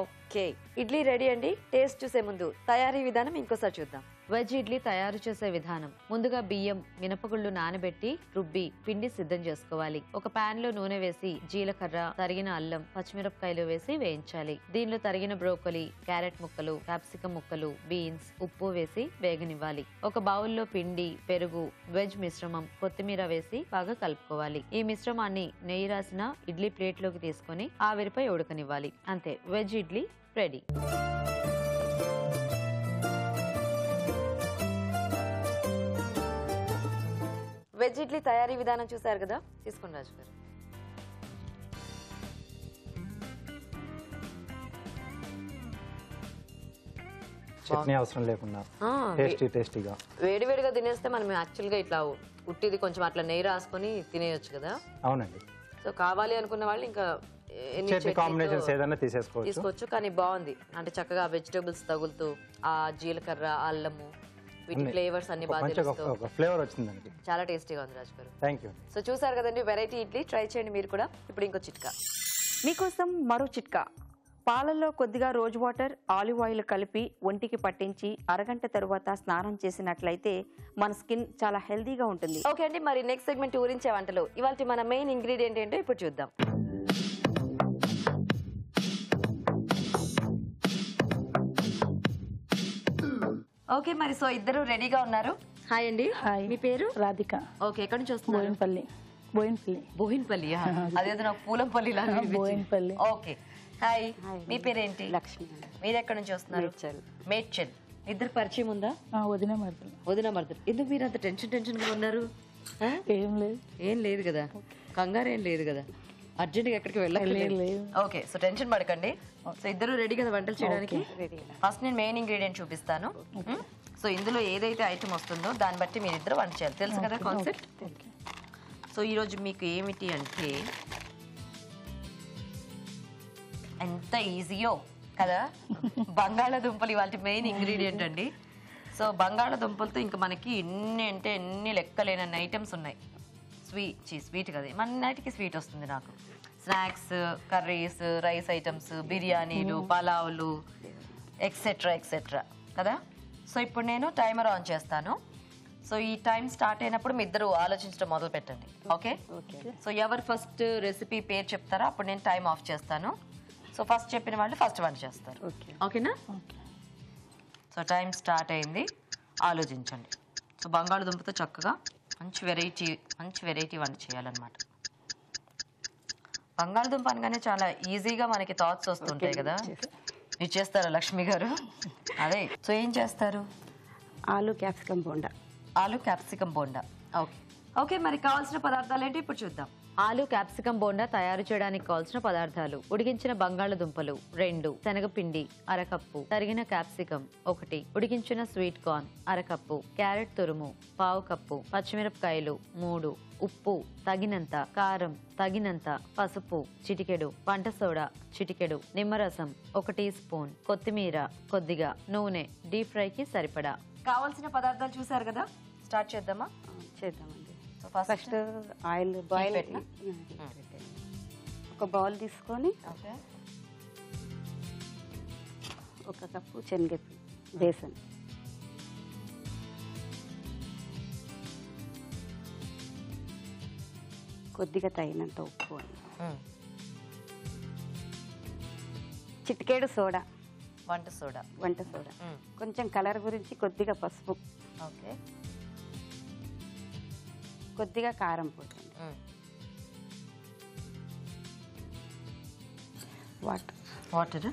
ఓకే, ఇడ్లీ రెడీ అండి. టేస్ట్ చూసే ముందు తయారీ విధానం ఇంకోసారి చూద్దాం. వెజ్ ఇడ్లీ తయారు చేసే విధానం: ముందుగా బియ్యం, మినపగుళ్ళు నానబెట్టి రుబ్బి పిండి సిద్ధం చేసుకోవాలి. ఒక పాన్ లో నూనె వేసి జీలకర్ర, తరిగిన అల్లం, పచ్చిమిరపకాయలు వేసి వేయించాలి. దీనిలో తరిగిన బ్రోకలీ, క్యారెట్ ముక్కలు, క్యాప్సికం ముక్కలు, బీన్స్, ఉప్పు వేసి వేగనివ్వాలి. ఒక బౌల్లో పిండి, పెరుగు, వెజ్ మిశ్రమం, కొత్తిమీర వేసి బాగా కలుపుకోవాలి. ఈ మిశ్రమాన్ని నెయ్యి రాసిన ఇడ్లీ ప్లేట్ లోకి తీసుకొని ఆవిరిపై ఉడకనివ్వాలి. అంతే, veg idli ready. Veg idli తయారీ విధానం చూసారు కదా, తీసుకోండి రాజు గారు. చట్నీ అవసరం లేకుండా టేస్టీగా వేడివేడిగా తినేస్తే మనం యాక్చువల్గా ఇట్లా ఉట్టిది కొంచెం అట్లా నెయ్యి రాసుకొని తినేయొచ్చు కదా. అవునండి. సో కావాలి అనుకున్న వాళ్ళు ఇంకా కాంబినేషన్స్ ఏదైనా తీసుకోవచ్చు. కానీ బాగుంది, అంటే చక్కగా వెజిటేబుల్స్ తగులుతూ ఆ జీలకర్ర, అల్లము, వీటి ఫ్లేవర్స్ అన్ని బాగా ఫ్లేవర్ వచ్చిందండి. చాలా టేస్టీగా ఉంది రాజు గారు. Thank you. సో చూసారు కదండి, వెరైటీ ఇడ్లీ ట్రై చేయండి మీరు కూడా. ఇప్పుడు ఇంకో చిట్కా మీకోసం. మరో చిట్కా: పాలల్లో కొద్దిగా రోజ్ వాటర్, ఆలివ్ ఆయిల్ కలిపి ఒంటికి పట్టించి అరగంట తరువాత స్నానం చేసినట్లయితే మన స్కిన్ చాలా హెల్దీగా ఉంటుంది. ఓకే అండి, మరి నెక్స్ట్ సెగ్మెంట్ ఊరించే వంటలు. ఇవాళ మన మెయిన్ ఇంగ్రీడియంట్ ఏంటో ఇప్పుడు చూద్దాం. ఓకే, మరి సో ఇద్దరు రెడీగా ఉన్నారు. హాయ్ అండి. మీ పేరు? రాధిక. ఓకే, ఎక్కడి నుంచి వస్తున్నారు? బోయిన్పల్లి. అదేదో నాకు పూలంపల్లి లాగా. బోయిన్పల్లి. Okay, hi. మీ పేరేంటి? లక్ష్మి. మీరు ఎక్కడి నుంచి వస్తున్నారు? మేడ్చల్. ఇద్దరు పరిచయం ఉందా? వదిన మరదలు. వదిన మరదలు. ఎందుకు మీరు అంత టెన్షన్ గా ఉన్నారు? ఏం లేదు కదా, కంగారు ఏం లేదు కదా, అర్జెంట్ గా ఎక్కడికి వెళ్ళలేదు. ఓకే, సో టెన్షన్ పడకండి. సో ఇద్దరు రెడీ కదా వంటలు చేయడానికి? ఫస్ట్ నేను మెయిన్ ఇంగ్రీడియంట్ చూపిస్తాను. సో ఇందులో ఏదైతే ఐటమ్ వస్తుందో దాన్ని బట్టి మీరు ఇద్దరు వంట చేయాలి. తెలుసు కదా కాన్సెప్ట్. సో ఈరోజు మీకు ఏమిటి అంటే ఎంత ఈజీయో కదా, బంగాళాదుంపలు ఇవాళ మెయిన్ ఇంగ్రీడియంట్ అండి. సో బంగాళాదుంపలతో ఇంకా మనకి ఎన్ని లెక్కలేనన్ని ఐటమ్స్ ఉన్నాయి. స్వీట్ కదా, మన్నిటికి స్వీట్ వస్తుంది నాకు. స్నాక్స్, కర్రీస్, రైస్ ఐటమ్స్, బిర్యానీలు, పలావులు, ఎక్సెట్రా కదా. సో ఇప్పుడు నేను టైమర్ ఆన్ చేస్తాను. సో ఈ టైం స్టార్ట్ అయినప్పుడు మీ ఇద్దరు ఆలోచించడం మొదలు పెట్టండి. ఓకే, సో ఎవరు ఫస్ట్ రెసిపీ పేరు చెప్తారో అప్పుడు నేను టైం ఆఫ్ చేస్తాను. సో ఫస్ట్ చెప్పిన వాళ్ళు ఫస్ట్ వంట చేస్తారు. ఓకేనా? సో టైం స్టార్ట్ అయింది, ఆలోచించండి. సో బంగాళదుంపతో చక్కగా మంచి వెరైటీ వంట చేయాలన్నమాట. బంగాళదుంప అనగానే చాలా ఈజీగా మనకి థాట్స్ వస్తుంటాయి కదా. మీరు చేస్తారా లక్ష్మి గారు? అదే, సో ఏం చేస్తారు? ఆలు క్యాప్సికం బోండా. ఓకే, మరి కావాల్సిన పదార్థాలు ఏంటి ఇప్పుడు చూద్దాం. ఆలు క్యాప్సికం బోండా తయారు చేయడానికి కావాల్సిన పదార్థాలు: ఉడికించిన బంగాళదుంపలు 2, శనగపిండి అరకప్పు, తరిగిన క్యాప్సికం 1, ఉడికించిన స్వీట్ కార్న్ అరకప్పు, క్యారెట్ తురుము 1/2 కప్పు, పచ్చిమిరపకాయలు 3, ఉప్పు తగినంత, కారం తగినంత, పసుపు చిటికెడు, వంట సోడా చిటికెడు, నిమ్మరసం 1 టీ స్పూన్, కొత్తిమీర కొద్దిగా, నూనె డీప్ ఫ్రైకి సరిపడా. కావాల్సిన పదార్థాలు చూసారు కదా, స్టార్ట్ చేద్దామా? చేద్దామండి. ఫస్ట్ ఆయిల్ బాయిల్ ఒక బౌల్ తీసుకొని ఒక కప్పు శనగపిండి, బేసన్, కొద్దిగా తగినంత ఉప్పు అండి. ఉమ్. చిటికేడు సోడా, వంట సోడా. వంట సోడా. ఉమ్. కొంచెం కలర్ గురించి కొద్దిగా పసుపు, ఓకే. కొద్దిగా కారం పొడి అండి. ఉమ్. వాటర్. వాటర్.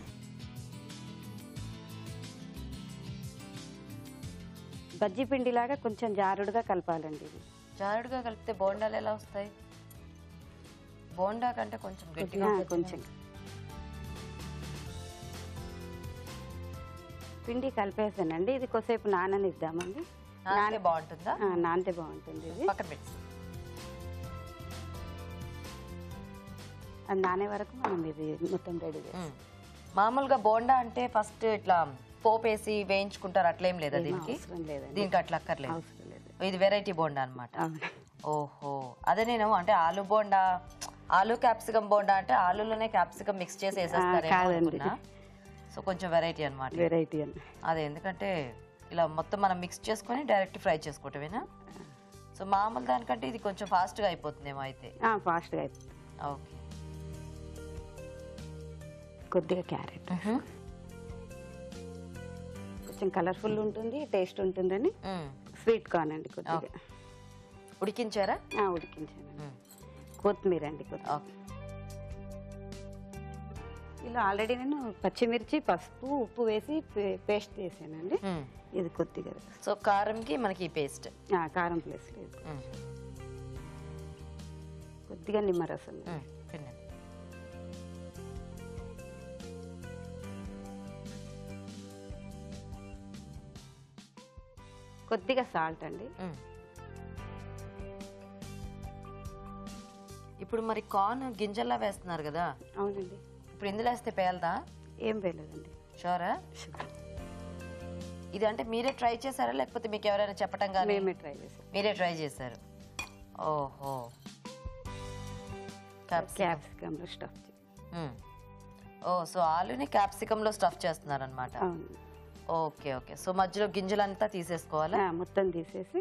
బజ్జీ పిండిలాగా కొంచెం జారుడుగా కలపాలండి ఇది. జారుడుగా కలిపితే బోండాలు ఎలా వస్తాయి? బోండా కంటే కొంచెం గట్టిగా కొద్దిగా ఉంటుంది. కొంచెం పిండి కలిపేసానండి. ఇది కొద్దిసేపు నాననిద్దామండి. నానితే బాగుంటుందా? నానితే బాగుంటుంది ఇది. పక్కన పెట్టి. అది నానే వరకు మనం ఇది మొత్తం రెడీ చేస్తాం. మామూలుగా బోండా అంటే ఫస్ట్ ఇట్లా పోపేసి వేయించుకుంటారు, అట్లేం లేదా దీనికి? అవసరం లేదండి, దీనికి అట్లా అక్కర్లేదు. అవసరం లేదు. ఇది వెరైటీ బోండా అన్నమాట. అవును. ఓహో, అదే నేను అంటే ఆలు బోండా, ఆలు క్యాప్సికం బోండా అంటే ఆలులోనే క్యాప్సికం మిక్స్ చేసి వేసేస్తారేమో కాదండి. అనుకున్నా. సో కొంచెం వెరైటీ అన్నమాట. వెరైటీ అండి. అదే, ఎందుకంటే ఇలా మొత్తం మనం మిక్స్ చేసుకొని డైరెక్ట్ ఫ్రై చేసుకోవటమేనా? సో మామూలు దానికంటే ఇది కొంచెం ఫాస్ట్గా అయిపోతుందేమో అయితే. ఫాస్ట్గా అయిపోతుంది. ఓకే. కొద్దిగా క్యారెట్, కొంచెం కలర్ఫుల్ ఉంటుంది, టేస్ట్ ఉంటుందని. స్వీట్ కార్న్ అండి కొద్దిగా ఉడికించారా? ఉడికించాను. కొత్తిమీర అండి కొద్దిగా. ఇలా ఆల్రెడీ నేను పచ్చిమిర్చి, పసుపు, ఉప్పు వేసి పేస్ట్ చేసానండి. ఇది కొద్దిగా. సో కారంకి మనకి పేస్ట్. కారం ప్లేస్ లేదు. కొద్దిగా నిమ్మరసం, కొద్దిగా సాల్ట్ అండి. ఇప్పుడు మరి కార్న్ గింజల్లా వేస్తున్నారు కదా? అవునండి. ఇప్పుడు ఇందులో వేస్తే పేలదా? ఏం వేయలేదండి. షూరా? ఇది అంటే మీరే ట్రై చేశారా లేకపోతే మీకు ఎవరైనా చెప్పటం కానీ? మేమే ట్రై చేసాం. మీరే ట్రై చేశారు. ఓహో. క్యాప్సికంలో స్టఫ్. ఓ, సో ఆలుని క్యాప్సికంలో స్టఫ్ చేస్తున్నారు అనమాట. అవును. Okay okay. సో మధ్యలో గింజలంతా తీసేసుకోవాలా? మొత్తం తీసేసి.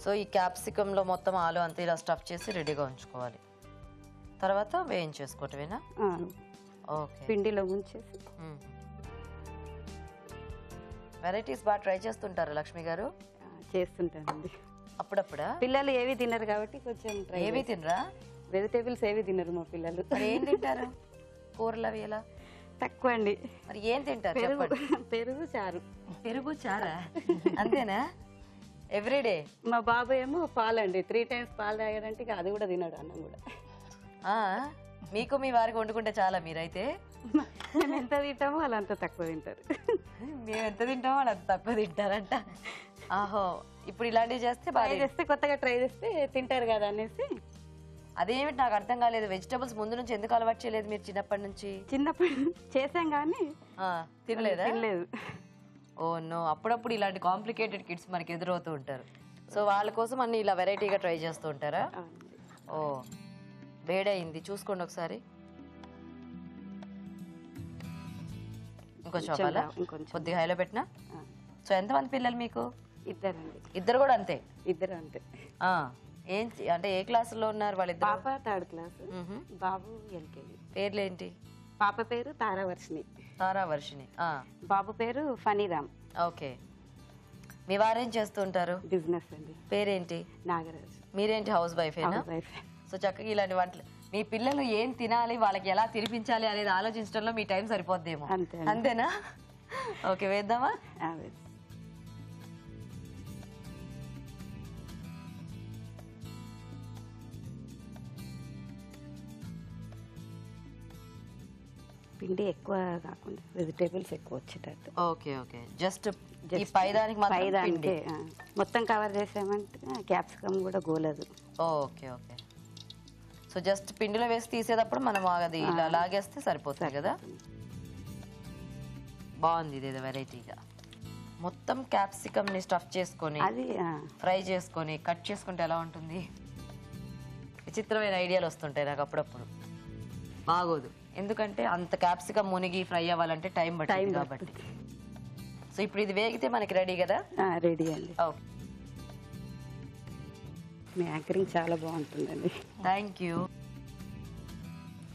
సో ఈ క్యాప్సికంలో మొత్తం ఆలు అంతా ఇలా స్టఫ్ చేసి రెడీగా ఉంచుకోవాలి. తర్వాత వేయించేసుకోవటమేనా? ఓకే. పిండిలో ఉంచేసి. వెరైటీస్ బాగా ట్రై చేస్తుంటారు లక్ష్మి గారు? చేస్తుంటానండి అప్పుడప్పుడా. పిల్లలు ఏవి తినరు కాబట్టి కొంచెం ట్రై. ఏవి తినరా? వెజిటేబుల్స్ ఏవి తినరు మా పిల్లలు. మరి ఏం తింటారు? కూరలు అవి ఎలా? తక్కువ అండి. మరి ఏం తింటారు? పెరుగు, చారు. పెరుగు, చారా? అంతేనా? ఎవ్రీడే? మా బాబు ఏమో పాలండి. 3 times పాలు తాగాడంటే అది కూడా తినడు, అన్నం కూడా. మీకు మీ వారికి వండుకుంటే చాలా మీరైతే? మేము ఎంత తింటామో వాళ్ళు అంత తక్కువ తింటారు. మేము ఎంత తింటామో వాళ్ళు అంత తక్కువ తింటారంట. ఆహో, ఇప్పుడు ఇలాంటివి చేస్తే బాగా చేస్తే, కొత్తగా ట్రై చేస్తే తింటారు కదా అనేసి. అదేమిటి నాకు అర్థం కాలేదు. వెజిటబుల్స్ ముందు నుంచి ఎందుకు అలవాటు చేయలేదు మీరు చిన్నప్పటి నుంచి? చిన్నప్పటి చేసాం కానీ తినలేదా? తినలేదు. Oh no. అప్పుడప్పుడు ఇలాంటి కాంప్లికేటెడ్ కిడ్స్ మనకి ఎదురవుతూ ఉంటారు. సో వాళ్ళ కోసం అన్ని ఇలా వెరైటీగా ట్రై చేస్తూ ఉంటారా? ఓ, వేడైంది చూసుకోండి ఒకసారి. ఇంకొంచెం అవ్వాలా? కొద్దిగా హైలో పెట్టినా. సో ఎంతమంది పిల్లలు మీకు? ఇద్దరండి. ఇద్దరు కూడా అంతే? ఇద్దరు అంతే. ఏం అంటే ఏ క్లాసులో ఉన్నారు వాళ్ళిద్దరు? పాప 3rd class, బాబు LKG. పేర్లేంటి? పాప పేరు తారావర్షిణి. తారావర్షిణి. బాబు పేరు ఫణిరామ్. ఓకే. మీ వారేం చేస్తూ ఉంటారు? బిజినెస్ అండి. పేరేంటి? నాగరాజ్. మీరేంటి హౌస్ వైఫేనా? సో చక్కగా ఇలాంటి వంటలు మీ పిల్లలు ఏం తినాలి, వాళ్ళకి ఎలా తినిపించాలి అనేది ఆలోచించడంలో మీ టైం సరిపోద్దేమో. అంతేనా? ఓకే, వేద్దామా? పిండి ఎక్కువ కాకుండా వెజిటేబుల్స్ ఎక్కువ వచ్చేటట్టు. Okay okay. జస్ట్ ఈ పైదానికి మాత్రం పిండి మొత్తం కవర్ చేసామంటే క్యాప్సికమ్ కూడా గోలదు. Okay okay. సో జస్ట్ పిండిలో వేసి తీసేటప్పుడు మనం అది ఇలా లాగేస్తే సరిపోతుంది కదా. బాగుంది ఇది వెరైటీగా. మొత్తం క్యాప్సికమ్ ని స్టఫ్ చేసుకొని అది ఫ్రై చేసుకొని కట్ చేసుకుంటే ఎలా ఉంటుంది? విచిత్రమైన ఐడియాలు వస్తుంటాయి నాకు అప్పుడప్పుడు. బాగోదు, ఎందుకంటే అంత క్యాప్సికమ్ మునిగి ఫ్రై అవ్వాలంటే టైం పడుతుంది కాబట్టి. సో ఇప్పుడు ఇది వేగితే మనకి రెడీ కదా? రెడీ అండి. ఓకే, మీ యాంకరింగ్ చాలా బాగుంటుందండి. Thank you.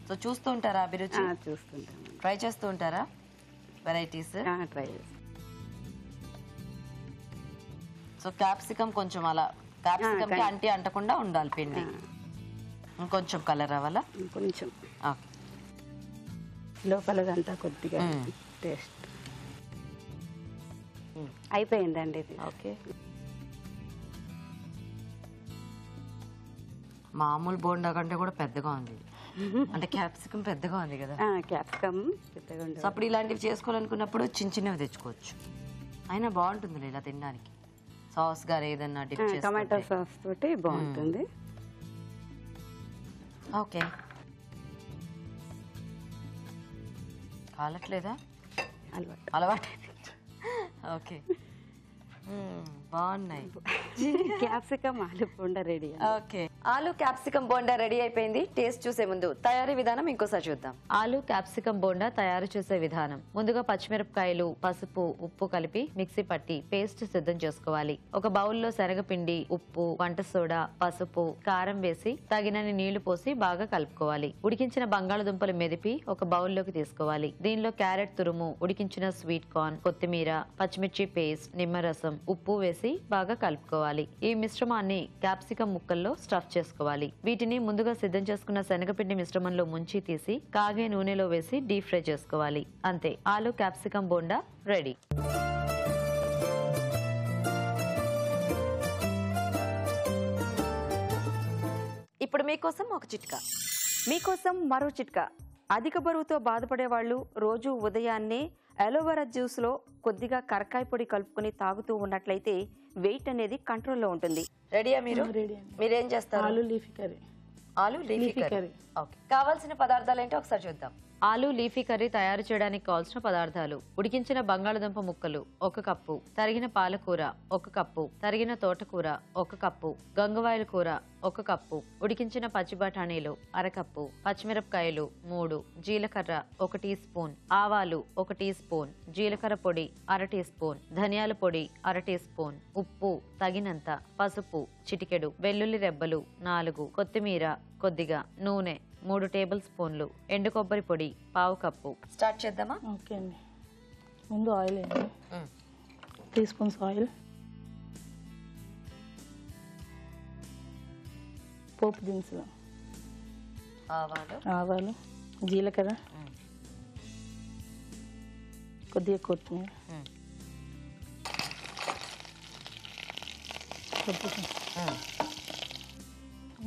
సో చూస్తూ ఉంటారా అభిరుచి? చూస్తుంటామండి. ట్రై చేస్తూ ఉంటారా వెరైటీస్? ట్రై చేస్తాం. సో క్యాప్సికమ్ కొంచెం అలా క్యాప్సికమ్ కి అంటి అంటకుండా ఉండాలి పిండి. ఇంకొంచెం కలర్ అవ్వాలా? కొంచెం ఓకే, లోపలదంతా కొద్దిగా టేస్ట్ అయిపోయిందండి ఇది. ఓకే. మామూలు బోండా కంటే కూడా పెద్దగా ఉంది, అంటే క్యాప్సికమ్ పెద్దగా ఉంది కదా. క్యాప్సికమ్ పెద్దగా సో అప్పుడు ఇలాంటివి చేసుకోవాలనుకున్నప్పుడు చిన్న చిన్నవి తెచ్చుకోవచ్చు. అయినా బాగుంటుంది ఇలా తినడానికి. సాస్ గారు ఏదన్నా డిప్ చేసి టమాటో సాస్ తోటి బాగుంటుంది. ఓకే, కాలట్లేదా? అలవాటు. ఓకే, బాగున్నాయి. క్యాప్సికమ్ ఆలు బోండా రెడీ. ఓకే, ఆలు క్యాప్సికమ్ బోండా రెడీ అయిపోయింది. టేస్ట్ చూసే ముందు తయారీ విధానం ఇంకోసారి చూద్దాం. ఆలు క్యాప్సికమ్ బోండా తయారు చేసే విధానం: ముందుగా పచ్చిమిరపకాయలు, పసుపు, ఉప్పు కలిపి మిక్సీ పట్టి పేస్ట్ సిద్ధం చేసుకోవాలి. ఒక బౌల్లో శనగపిండి, ఉప్పు, వంట సోడా, పసుపు, కారం వేసి తగినన్ని నీళ్లు పోసి బాగా కలుపుకోవాలి. ఉడికించిన బంగాళదుంపలు మెదిపి ఒక బౌల్లోకి తీసుకోవాలి. దీనిలో క్యారెట్ తురుము, ఉడికించిన స్వీట్ కార్న్, కొత్తిమీర, పచ్చిమిర్చి పేస్ట్, నిమ్మరసం, ఉప్పు వేసి బాగా కలుపుకోవాలి. ఈ మిశ్రమాన్ని క్యాప్సికమ్ ముక్కల్లో స్టఫ్ చేసుకోవాలి. వీటిని ముందుగా సిద్ధం చేసుకున్న శనగపిండి మిశ్రమంలో ముంచి తీసి కాగే నూనెలో వేసి డీప్ ఫ్రై చేసుకోవాలి. అంతే, ఆలు క్యాప్సికమ్ బోండా రెడీ. ఇప్పుడు మీకోసం ఒక చిట్కా. మీకోసం మరో చిట్కా. అధిక బరువుతో బాధపడే వాళ్ళు రోజు ఉదయాన్నే అలోవెరా జ్యూస్లో కొద్దిగా కరకాయ పొడి కలుపుకొని తాగుతూ ఉన్నట్లయితే వెయిట్ అనేది కంట్రోల్లో ఉంటుంది. రెడీయా మీరు? మీరేం చేస్తారు? ఆలు లీఫీ కర్రీ. ఆలు లీఫీ కర్రీ. ఓకే, కావాల్సిన పదార్థాలు ఏంటో ఒకసారి చూద్దాం. ఆలు లీఫీ కర్రీ తయారు చేయడానికి కావాల్సిన పదార్థాలు: ఉడికించిన బంగాళదుంప ముక్కలు 1 కప్పు, తరిగిన పాలకూర 1 కప్పు, తరిగిన తోటకూర 1 కప్పు, గంగవాయల కూర 1 కప్పు, ఉడికించిన పచ్చి బఠానీలు 1/2 కప్పు, పచ్చిమిరపకాయలు 3, జీలకర్ర 1 టీ స్పూన్, ఆవాలు 1 టీ స్పూన్, జీలకర్ర పొడి 1/2 టీ స్పూన్, ధనియాల పొడి 1/2 టీ స్పూన్, ఉప్పు తగినంత, పసుపు చిటికెడు, వెల్లుల్లి రెబ్బలు 4, కొత్తిమీర కొద్దిగా, నూనె 3 టేబుల్ స్పూన్లు, ఎండు కొబ్బరి పొడి 1/2 కప్పు. స్టార్ట్ చేద్దామా? ఓకే అండి. ముందు ఆయిల్ వేయండి. 3 స్పూన్స్ ఆయిల్. పోపు దినుసులు: ఆవాలు, జీలకర్ర, కొద్దిగా కొత్తిమీర,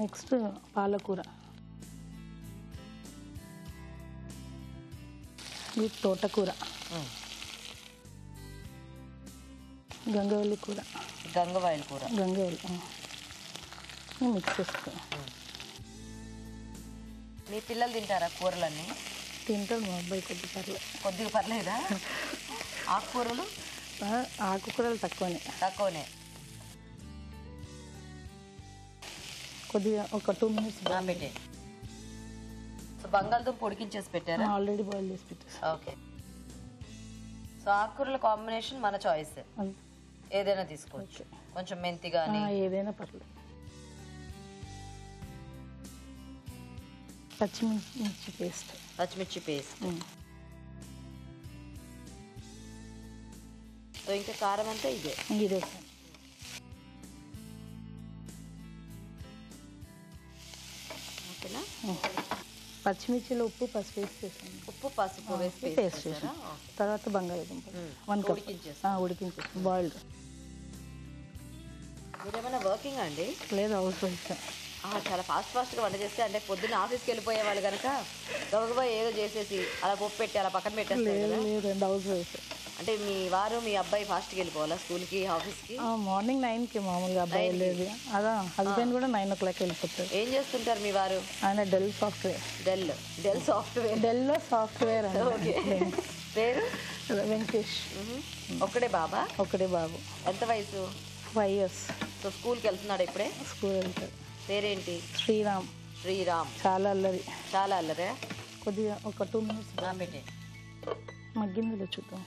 నెక్స్ట్ పాలకూర, తోటకూర, గంగవాయల కూర, గంగవాయలు మిక్స్ చేసుకో. మీ పిల్లలు తింటారా కూరలన్నీ? తింటాడు మా అబ్బాయి. కొద్దిగా పర్లేదా? ఆకుకూరలు? ఆకుకూరలు తక్కువనే. కొద్దిగా ఒక 2 మినిట్స్ పెట్టే. సో బంగాళదుంప ఉడికించేసి పెట్టారా? ఆల్రెడీ బాయిల్ చేసి పెట్టేసి. ఓకే. సో ఆకుకూరల కాంబినేషన్ మన చాయిస్, ఏదైనా తీసుకోవచ్చు. కొంచెం మెంతి కానీ ఏదైనా పర్లేదు. పచ్చిమిర్చి పేస్ట్. సో ఇంకా కారం అంతా ఇదే. ఓకేనా? పచ్చిమిర్చిలో ఉప్పు పసుపు వేసి చేసాను. ఉప్పు పసుపు వేసి పేస్ట్ చేసాను. తర్వాత బంగాళదుంప 1 కప్ ఉడికించేసి బాయిల్డ్. మీరేమైనా వర్కింగ్ అండి? లేదు, హౌస్ వైఫ్. చాలా ఫాస్ట్గా వంట చేస్తే, అంటే పొద్దున్న ఆఫీస్కి వెళ్ళిపోయే వాళ్ళు కనుక గబగబా ఏదో చేసేసి అలా పప్పు పెట్టి అలా పక్కన పెట్టేస్తారు. లేదండి, హౌస్ వైఫ్. అంటే మీ వారు మీ అబ్బాయి ఫాస్ట్కి వెళ్ళిపోవాలా స్కూల్కి, ఆఫీస్కి? మార్నింగ్ 9కి మామూలుగా అబ్బాయి వెళ్ళేది. అదా హస్బెండ్ కూడా 9 o'clock వెళ్ళిపోతారు. ఏం చేస్తుంటారు మీ వారు? ఆయన డెల్ సాఫ్ట్వేర్. డెల్లో సాఫ్ట్వేర్. ఓకే. పేరు? వెంకటేష్. ఒక్కడే బాబా? ఒకటే బాబు. ఎంత వయసు? 5 years. సో స్కూల్కి వెళ్తున్నాడు ఇప్పుడే? స్కూల్ వెళ్తాడు. పేరేంటి? శ్రీరామ్. చాలా అల్లరే. కొద్దిగా ఒక 2 minutes పెట్టే. మగ్గిందిలో చూద్దాం.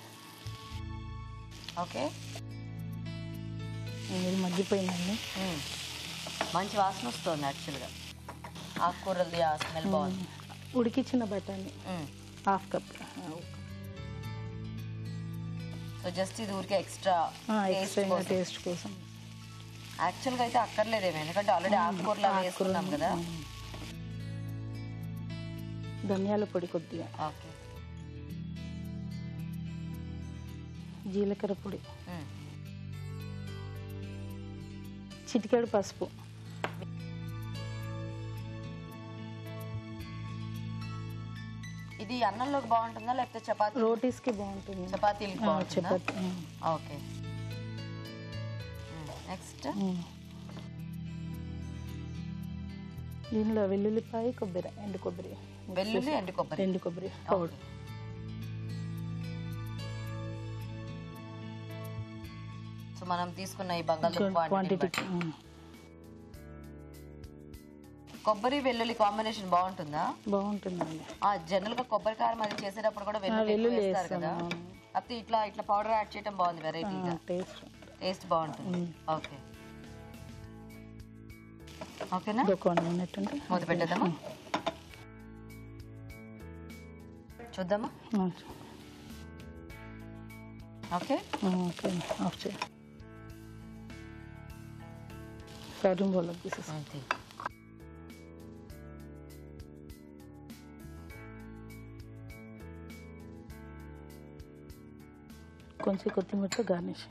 ఓకే, ఇది మగ్గిపోయిందండి. మంచి వాసన వస్తుంది యాక్చువల్గా. ఆకుకూరలది ఆ స్మెల్ బాగుంది. ఉడికిచ్చిన బఠానీ హాఫ్ కప్. సో జస్ట్ ఇది ఊరికే ఎక్స్ట్రా టేస్ట్ కోసం. యాక్చువల్గా అయితే అక్కర్లేదేమో, ఎందుకంటే ఆల్రెడీ ఆకుకూరలు అవి వేసుకున్నాం కదా. ధనియాల పొడి కొద్దిగా, ఓకే, జీలకర్ర పొడి, చిటికెడు పసుపు. ఇది అన్నంలోకి బాగుంటుందా లేకపోతే చపాతీ? రోటీస్కి బాగుంటుంది. చపాతీలకి బాగుంటుందా? చపాతీ. ఓకే, నెక్స్ట్ దీనిలో వెల్లుల్లిపాయ, కొబ్బరి, ఎండు కొబ్బరి, వెల్లుల్లి, ఎండు కొబ్బరి పౌడర్. సో మనం తీసుకున్న ఈ బంగాళదుంప క్వాంటిటీ. కొబ్బరి వెల్లుల్లి కాంబినేషన్ బాగుంటుందా? బాగుంటుందండి. జనరల్ గా కొబ్బరి కారం అది చేసేటప్పుడు కూడా వెల్లుల్లి వేస్తారు కదా, అయితే ఇట్లా ఇట్లా పౌడర్ యాడ్ చేయడం బాగుంది, వెరైటీగా టేస్ట్ బాగుంటుంది. ఓకే, ఓకేనా? మూత పెట్టేద్దామా? చూద్దామా? ఓకే, ఆఫ్ చేయి. సర్వింగ్ బౌల్ తీసేసి కొంచెం కొత్తిమీరతో గార్నిష్.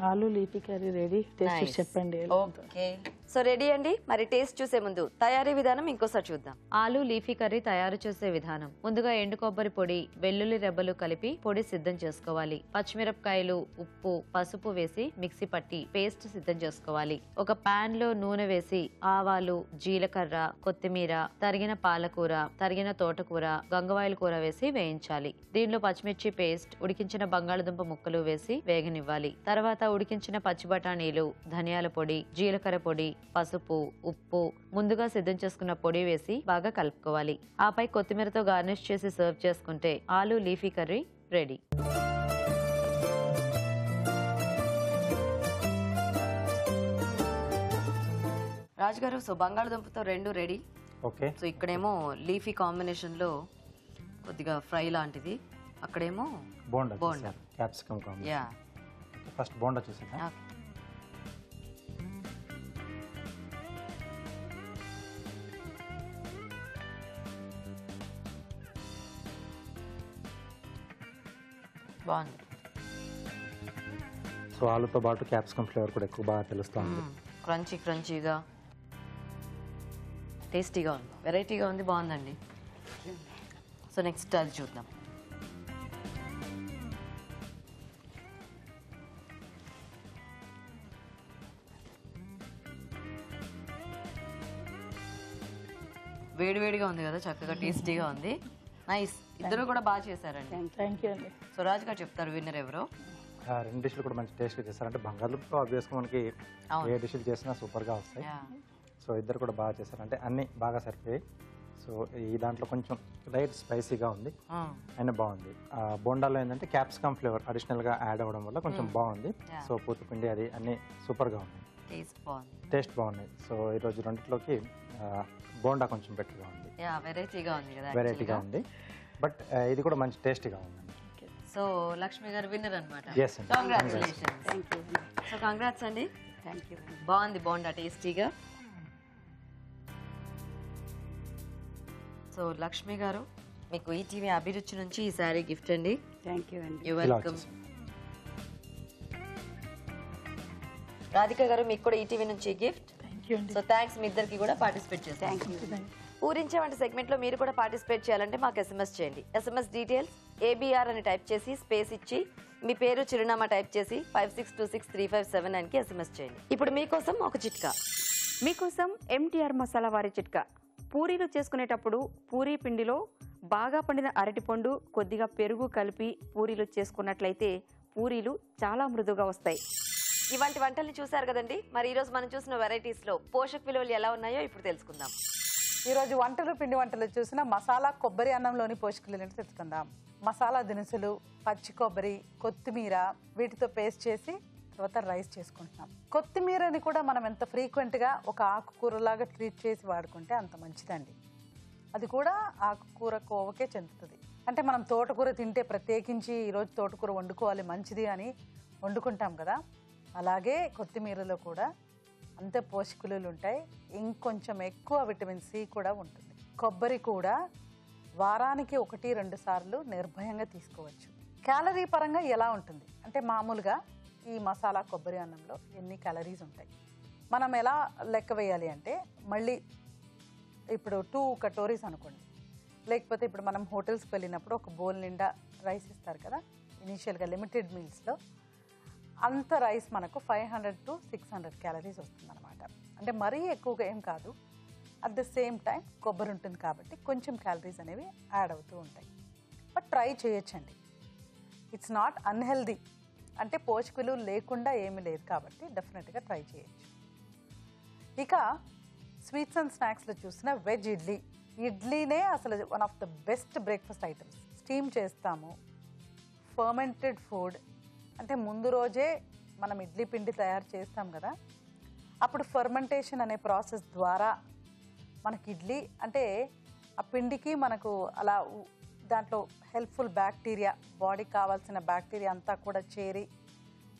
ఆలు లీఫీ కర్రీ రెడీ. టేస్ట్ చెప్పండి. ఓకే, సో రెడీ అండి. మరి టేస్ట్ చూసే ముందు తయారీ విధానం ఇంకోసారి చూద్దాం. ఆలు లీఫీ కర్రీ తయారు చేసే విధానం: ముందుగా ఎండు కొబ్బరి పొడి, వెల్లుల్లి రెబ్బలు కలిపి పొడి సిద్ధం చేసుకోవాలి. పచ్చిమిరపకాయలు, ఉప్పు, పసుపు వేసి మిక్సీ పట్టి పేస్ట్ సిద్ధం చేసుకోవాలి. ఒక పాన్ లో నూనె వేసి ఆవాలు, జీలకర్ర, కొత్తిమీర, తరిగిన పాలకూర, తరిగిన తోటకూర, గంగవాయల కూర వేసి వేయించాలి. దీనిలో పచ్చిమిర్చి పేస్ట్, ఉడికించిన బంగాళదుంప ముక్కలు వేసి వేగనివ్వాలి. తర్వాత ఉడికించిన పచ్చి బఠానీలు, ధనియాల పొడి, జీలకర్ర పొడి, పసుపు, ఉప్పు, ముందుగా సిద్ధం చేసుకున్న పొడి వేసి బాగా కలుపుకోవాలి. ఆపై కొత్తిమీరతో గార్నిష్ చేసి సర్వ్ చేసుకుంటే ఆలు లీఫీ కర్రీ రెడీ. రాజుగారు, సో బంగాళదుంపతో రెండు రెడీ. ఓకే, సో ఇక్కడేమో లీఫీ కాంబినేషన్ లో కొద్దిగా ఫ్రై లాంటిది, అక్కడేమో bonda capsicum combination. Yeah, first bonda చూసేద్దాం. బాగుంది. సో ఆలుతో పాటు క్యాప్సికమ్ ఫ్లేవర్ కూడా ఎక్కువ బాగా తెలుస్తుంది. క్రంచీ క్రంచీగా టేస్టీగా ఉంది, వెరైటీగా ఉంది, బాగుందండి. సో నెక్స్ట్ అది చూద్దాం. వేడివేడిగా ఉంది కదా, చక్కగా టేస్టీగా ఉంది. నైస్, ఇద్దరు కూడా బాగా చేశారండి. థ్యాంక్ యూ అండి. సో రాజు గారు చెప్తారు విన్నర్ ఎవరో. రెండు డిష్లు కూడా మంచి టేస్ట్గా చేశారంటే బంగాళదుంపతో ఆబ్వియస్గా మనకి ఏ డిష్లు చేసినా సూపర్గా వస్తాయి. సో ఇద్దరు కూడా బాగా చేశారంటే అన్నీ బాగా సరిపోయాయి. సో ఈ దాంట్లో కొంచెం లైట్ స్పైసీగా ఉంది, అయినా బాగుంది. బోండాలో ఏంటంటే క్యాప్సికమ్ ఫ్లేవర్ అడిషనల్గా యాడ్ అవ్వడం వల్ల కొంచెం బాగుంది. సో పూతపిండి అది అన్నీ సూపర్గా ఉంది, టేస్ట్ బాగున్నాయి. సో ఈరోజు రెండిట్లోకి బోండా కొంచెం బెటర్గా ఉంది, వెరైటీగా ఉంది. బట్ ఇది కూడా మంచి టేస్టీగా ఉంది. సో లక్ష్మి గారు విన్నర్ అన్నమాట. Yes, అండి. కంగ్రాట్యులేషన్స్. సో కంగ్రాట్స్ అండి. Thank you. బాగుంది బోండా, టేస్టీగా. సో లక్ష్మి గారు, మీకు ఈటీవీ అభిరుచి నుంచి ఈ సారీ గిఫ్ట్ అండి. థ్యాంక్ యూ అండి. You welcome. రాధిక గారు, మీకు కూడా ఈటీవీ నుంచి గిఫ్ట్. సో థ్యాంక్స్, మీ ఇద్దరికి కూడా పార్టిసిపేట్ చేస్తాం. Thank you. ఊరించే వంటి సెగ్మెంట్ లో మీరు కూడా పార్టిసిపేట్ చేయాలంటే మాకు SMS చేయండి. SMS డీటెయిల్స్ ABR అని టైప్ చేసి స్పేస్ ఇచ్చి మీ పేరు, చిరునామా టైప్ చేసి 56263579 కి SMS చేయండి. ఇప్పుడు మీకోసం ఒక చిట్కా. మీకోసం MTR మసాలా వారి చిట్కా. పూరీలు చేసుకునేటప్పుడు పూరీ పిండిలో బాగా పండిన అరటిపండు, కొద్దిగా పెరుగు కలిపి పూరీలు చేసుకున్నట్లయితే పూరీలు చాలా మృదుగా వస్తాయి. ఇలాంటి వంటల్ని చూసారు కదండి. మరి ఈరోజు మనం చూసిన వెరైటీస్లో పోషక విలువలు ఎలా ఉన్నాయో ఇప్పుడు తెలుసుకుందాం. ఈరోజు వంటలు పిండి వంటలు చూసిన మసాలా కొబ్బరి అన్నంలోని పోషకాలు ఏంటో తెలుసుకుందాం. మసాలా దినుసులు, పచ్చి కొబ్బరి, కొత్తిమీర వీటితో పేస్ట్ చేసి తర్వాత రైస్ చేసుకుంటున్నాం. కొత్తిమీరని కూడా మనం ఎంత ఫ్రీక్వెంట్గా ఒక ఆకుకూరలాగా ట్రీట్ చేసి వాడుకుంటే అంత మంచిదండి. అది కూడా ఆకుకూర కోవకే చెందుతుంది. అంటే మనం తోటకూర తింటే ప్రత్యేకించి ఈరోజు తోటకూర వండుకోవాలి మంచిది అని వండుకుంటాం కదా, అలాగే కొత్తిమీరలో కూడా అంతే పోషకాలు ఉంటాయి. ఇంకొంచెం ఎక్కువ విటమిన్ సి కూడా ఉంటుంది. కొబ్బరి కూడా వారానికి 1-2 సార్లు నిర్భయంగా తీసుకోవచ్చు. క్యాలరీ పరంగా ఎలా ఉంటుంది అంటే మామూలుగా ఈ మసాలా కొబ్బరి అన్నంలో ఎన్ని క్యాలరీస్ ఉంటాయి మనం ఎలా లెక్క వేయాలి అంటే, మళ్ళీ ఇప్పుడు 2 కటోరీస్ అనుకోండి, లేకపోతే ఇప్పుడు మనం హోటల్స్కి వెళ్ళినప్పుడు ఒక బౌల్ నిండా రైస్ ఇస్తారు కదా ఇనీషియల్గా లిమిటెడ్ మీల్స్లో, అంత రైస్ మనకు 500 to 600 క్యాలరీస్ వస్తుందన్నమాట. అంటే మరీ ఎక్కువగా ఏం కాదు. అట్ ద సేమ్ టైం కొబ్బరి ఉంటుంది కాబట్టి కొంచెం క్యాలరీస్ అనేవి యాడ్ అవుతూ ఉంటాయి. బట్ ట్రై చేయొచ్చండి. ఇట్స్ నాట్ అన్హెల్దీ, అంటే పోషకులు లేకుండా ఏమీ లేదు కాబట్టి డెఫినెట్గా ట్రై చేయొచ్చు. ఇక స్వీట్స్ అండ్ స్నాక్స్లో చూసిన వెజ్ ఇడ్లీ. ఇడ్లీనే అసలు one of the best breakfast items. Steam చేస్తాము, ఫర్మెంటెడ్ ఫుడ్, అంటే ముందు రోజే మనం ఇడ్లీ పిండి తయారు చేస్తాం కదా, అప్పుడు ఫర్మెంటేషన్ అనే ప్రాసెస్ ద్వారా మనకి ఇడ్లీ అంటే ఆ పిండికి మనకు అలా దాంట్లో హెల్ప్ఫుల్ బ్యాక్టీరియా, బాడీకి కావాల్సిన బ్యాక్టీరియా అంతా కూడా చేరి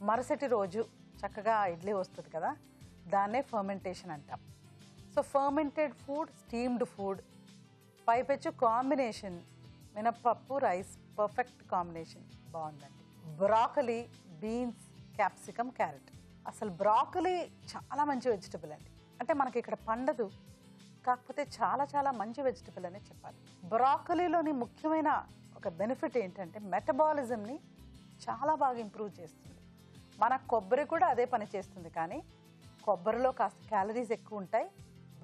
మరుసటి రోజు చక్కగా ఇడ్లీ వస్తుంది కదా, దాన్నే ఫర్మెంటేషన్ అంటాం. So fermented food, steamed food, పైపెచ్చు కాంబినేషన్ మినప్పప్పు రైస్, పర్ఫెక్ట్ కాంబినేషన్, బాగుందండి. Broccoli, beans, capsicum, carrot. అసలు బ్రాకలీ చాలా మంచి వెజిటబుల్ అండి. అంటే మనకి ఇక్కడ పండదు, కాకపోతే చాలా చాలా మంచి వెజిటబుల్ అనే చెప్పాలి. బ్రాకలీలోని ముఖ్యమైన ఒక బెనిఫిట్ ఏంటంటే మెటబాలిజంని చాలా బాగా ఇంప్రూవ్ చేస్తుంది. మన కొబ్బరి కూడా అదే పని చేస్తుంది, కానీ కొబ్బరిలో కాస్త క్యాలరీస్ ఎక్కువ ఉంటాయి.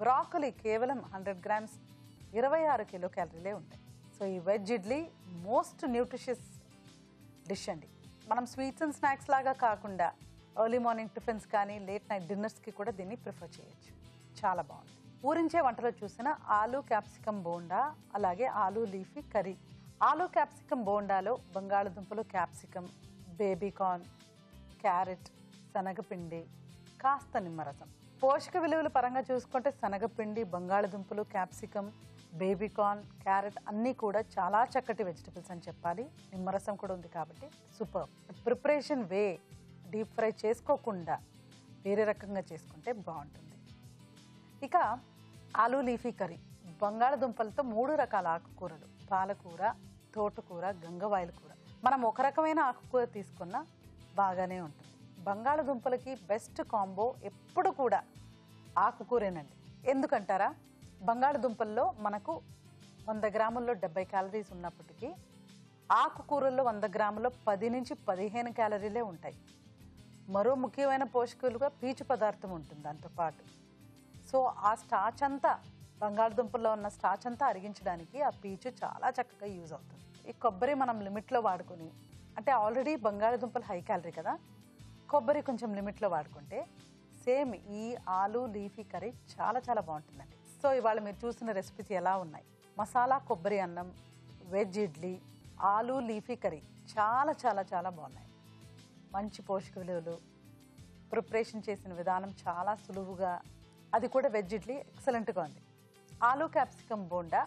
బ్రాకలీ కేవలం 100 grams 26 కిలో క్యాలరీలే ఉంటాయి. సో ఈ veg idli most nutritious dish అండి. మనం స్వీట్స్ అండ్ స్నాక్స్ లాగా కాకుండా ఎర్లీ మార్నింగ్ టిఫిన్స్ కానీ లేట్ నైట్ డిన్నర్స్కి కూడా దీన్ని ప్రిఫర్ చేయొచ్చు. చాలా బాగుంది. ఊరించే వంటలో చూసిన ఆలు క్యాప్సికమ్ బోండా, అలాగే ఆలు లీఫీ కర్రీ. ఆలు క్యాప్సికమ్ బోండాలో బంగాళదుంపలు, క్యాప్సికమ్, బేబీకార్న్, క్యారెట్, శనగపిండి, కాస్త నిమ్మరసం. పోషక విలువల పరంగా చూసుకుంటే శనగపిండి, బంగాళదుంపలు, క్యాప్సికమ్, బేబీకార్న్, క్యారెట్ అన్నీ కూడా చాలా చక్కటి వెజిటబుల్స్ అని చెప్పాలి. నిమ్మరసం కూడా ఉంది కాబట్టి సూపర్. ప్రిపరేషన్ వే డీప్ ఫ్రై చేసుకోకుండా వేరే రకంగా చేసుకుంటే బాగుంటుంది. ఇక ఆలు లీఫీ కర్రీ. బంగాళదుంపలతో 3 రకాల ఆకుకూరలు, పాలకూర, తోటకూర, గంగవాయల కూర. మనం ఒక రకమైన ఆకుకూర తీసుకున్నా బాగానే ఉంటుంది. బంగాళదుంపలకి బెస్ట్ కాంబో ఎప్పుడు కూడా ఆకుకూరేనండి. ఎందుకంటారా, బంగాళదుంపల్లో మనకు 100 గ్రాముల్లో 70 క్యాలరీస్ ఉన్నప్పటికీ ఆకుకూరల్లో 100 గ్రాముల్లో 10 నుంచి 15 క్యాలరీలే ఉంటాయి. మరో ముఖ్యమైన పోషకాలుగా పీచు పదార్థం ఉంటుంది దాంతోపాటు. సో ఆ స్టార్చ్ అంతా, బంగాళదుంపల్లో ఉన్న స్టార్చ్ అంతా అరిగించడానికి ఆ పీచు చాలా చక్కగా యూజ్ అవుతుంది. ఈ కొబ్బరి మనం లిమిట్లో వాడుకొని, అంటే ఆల్రెడీ బంగాళదుంపలు హై క్యాలరీ కదా, కొబ్బరి కొంచెం లిమిట్లో వాడుకుంటే సేమ్ ఈ ఆలు లీఫీ కర్రీ చాలా చాలా బాగుంటుందండి. సో ఇవాళ మీరు చూసిన రెసిపీస్ ఎలా ఉన్నాయి? మసాలా కొబ్బరి అన్నం, వెజ్ ఇడ్లీ, ఆలు లీఫీ కర్రీ చాలా చాలా చాలా బాగున్నాయి. మంచి పోషక విలువలు, ప్రిపరేషన్ చేసిన విధానం చాలా సులువుగా, అది కూడా వెజ్ ఇడ్లీ ఎక్సలెంట్గా ఉంది. ఆలు క్యాప్సికమ్ బోండా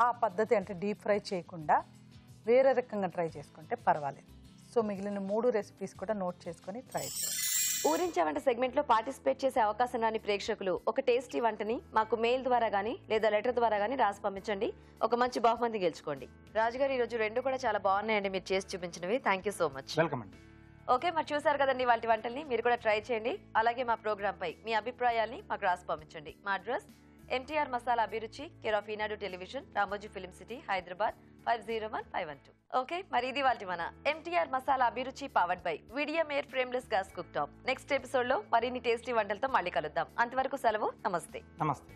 ఆ పద్ధతి అంటే డీప్ ఫ్రై చేయకుండా వేరే రకంగా ట్రై చేసుకుంటే పర్వాలేదు. సో మిగిలిన 3 రెసిపీస్ కూడా నోట్ చేసుకొని ట్రై చేయండి. ఊరించే వంట సెగ్మెంట్లో పార్టిసిపేట్ చేసే అవకాశం రాని ప్రేక్షకులు ఒక టేస్టీ వంటని మాకు మెయిల్ ద్వారా కానీ లేదా లెటర్ ద్వారా కానీ రాసి పంపించండి. ఒక మంచి బహుమతి గెలుచుకోండి. రాజుగారు ఈరోజు 2 కూడా చాలా బాగున్నాయండి మీరు చేసి చూపించినవి. Thank you so much. Welcome అండి. ఓకే, మరి చూసారు కదండి వాటి వంటల్ని, మీరు కూడా ట్రై చేయండి. అలాగే మా ప్రోగ్రామ్ పై మీ అభిప్రాయాల్ని మాకు రాసి పంపించండి. మా అడ్రస్ MTR మసాలా అభిరుచి, care of Eenadu television, Ramoji film city, Hyderabad 501512. Okay, మరి ఇది వాటి మన MTR మసాలా అభిరుచి powered by VDM air frameless gas cook top. Next episode లో మరిన్ని టేస్టీ వంటలతో మళ్ళీ కలుద్దాం. అంతవరకు సెలవు. నమస్తే. నమస్తే.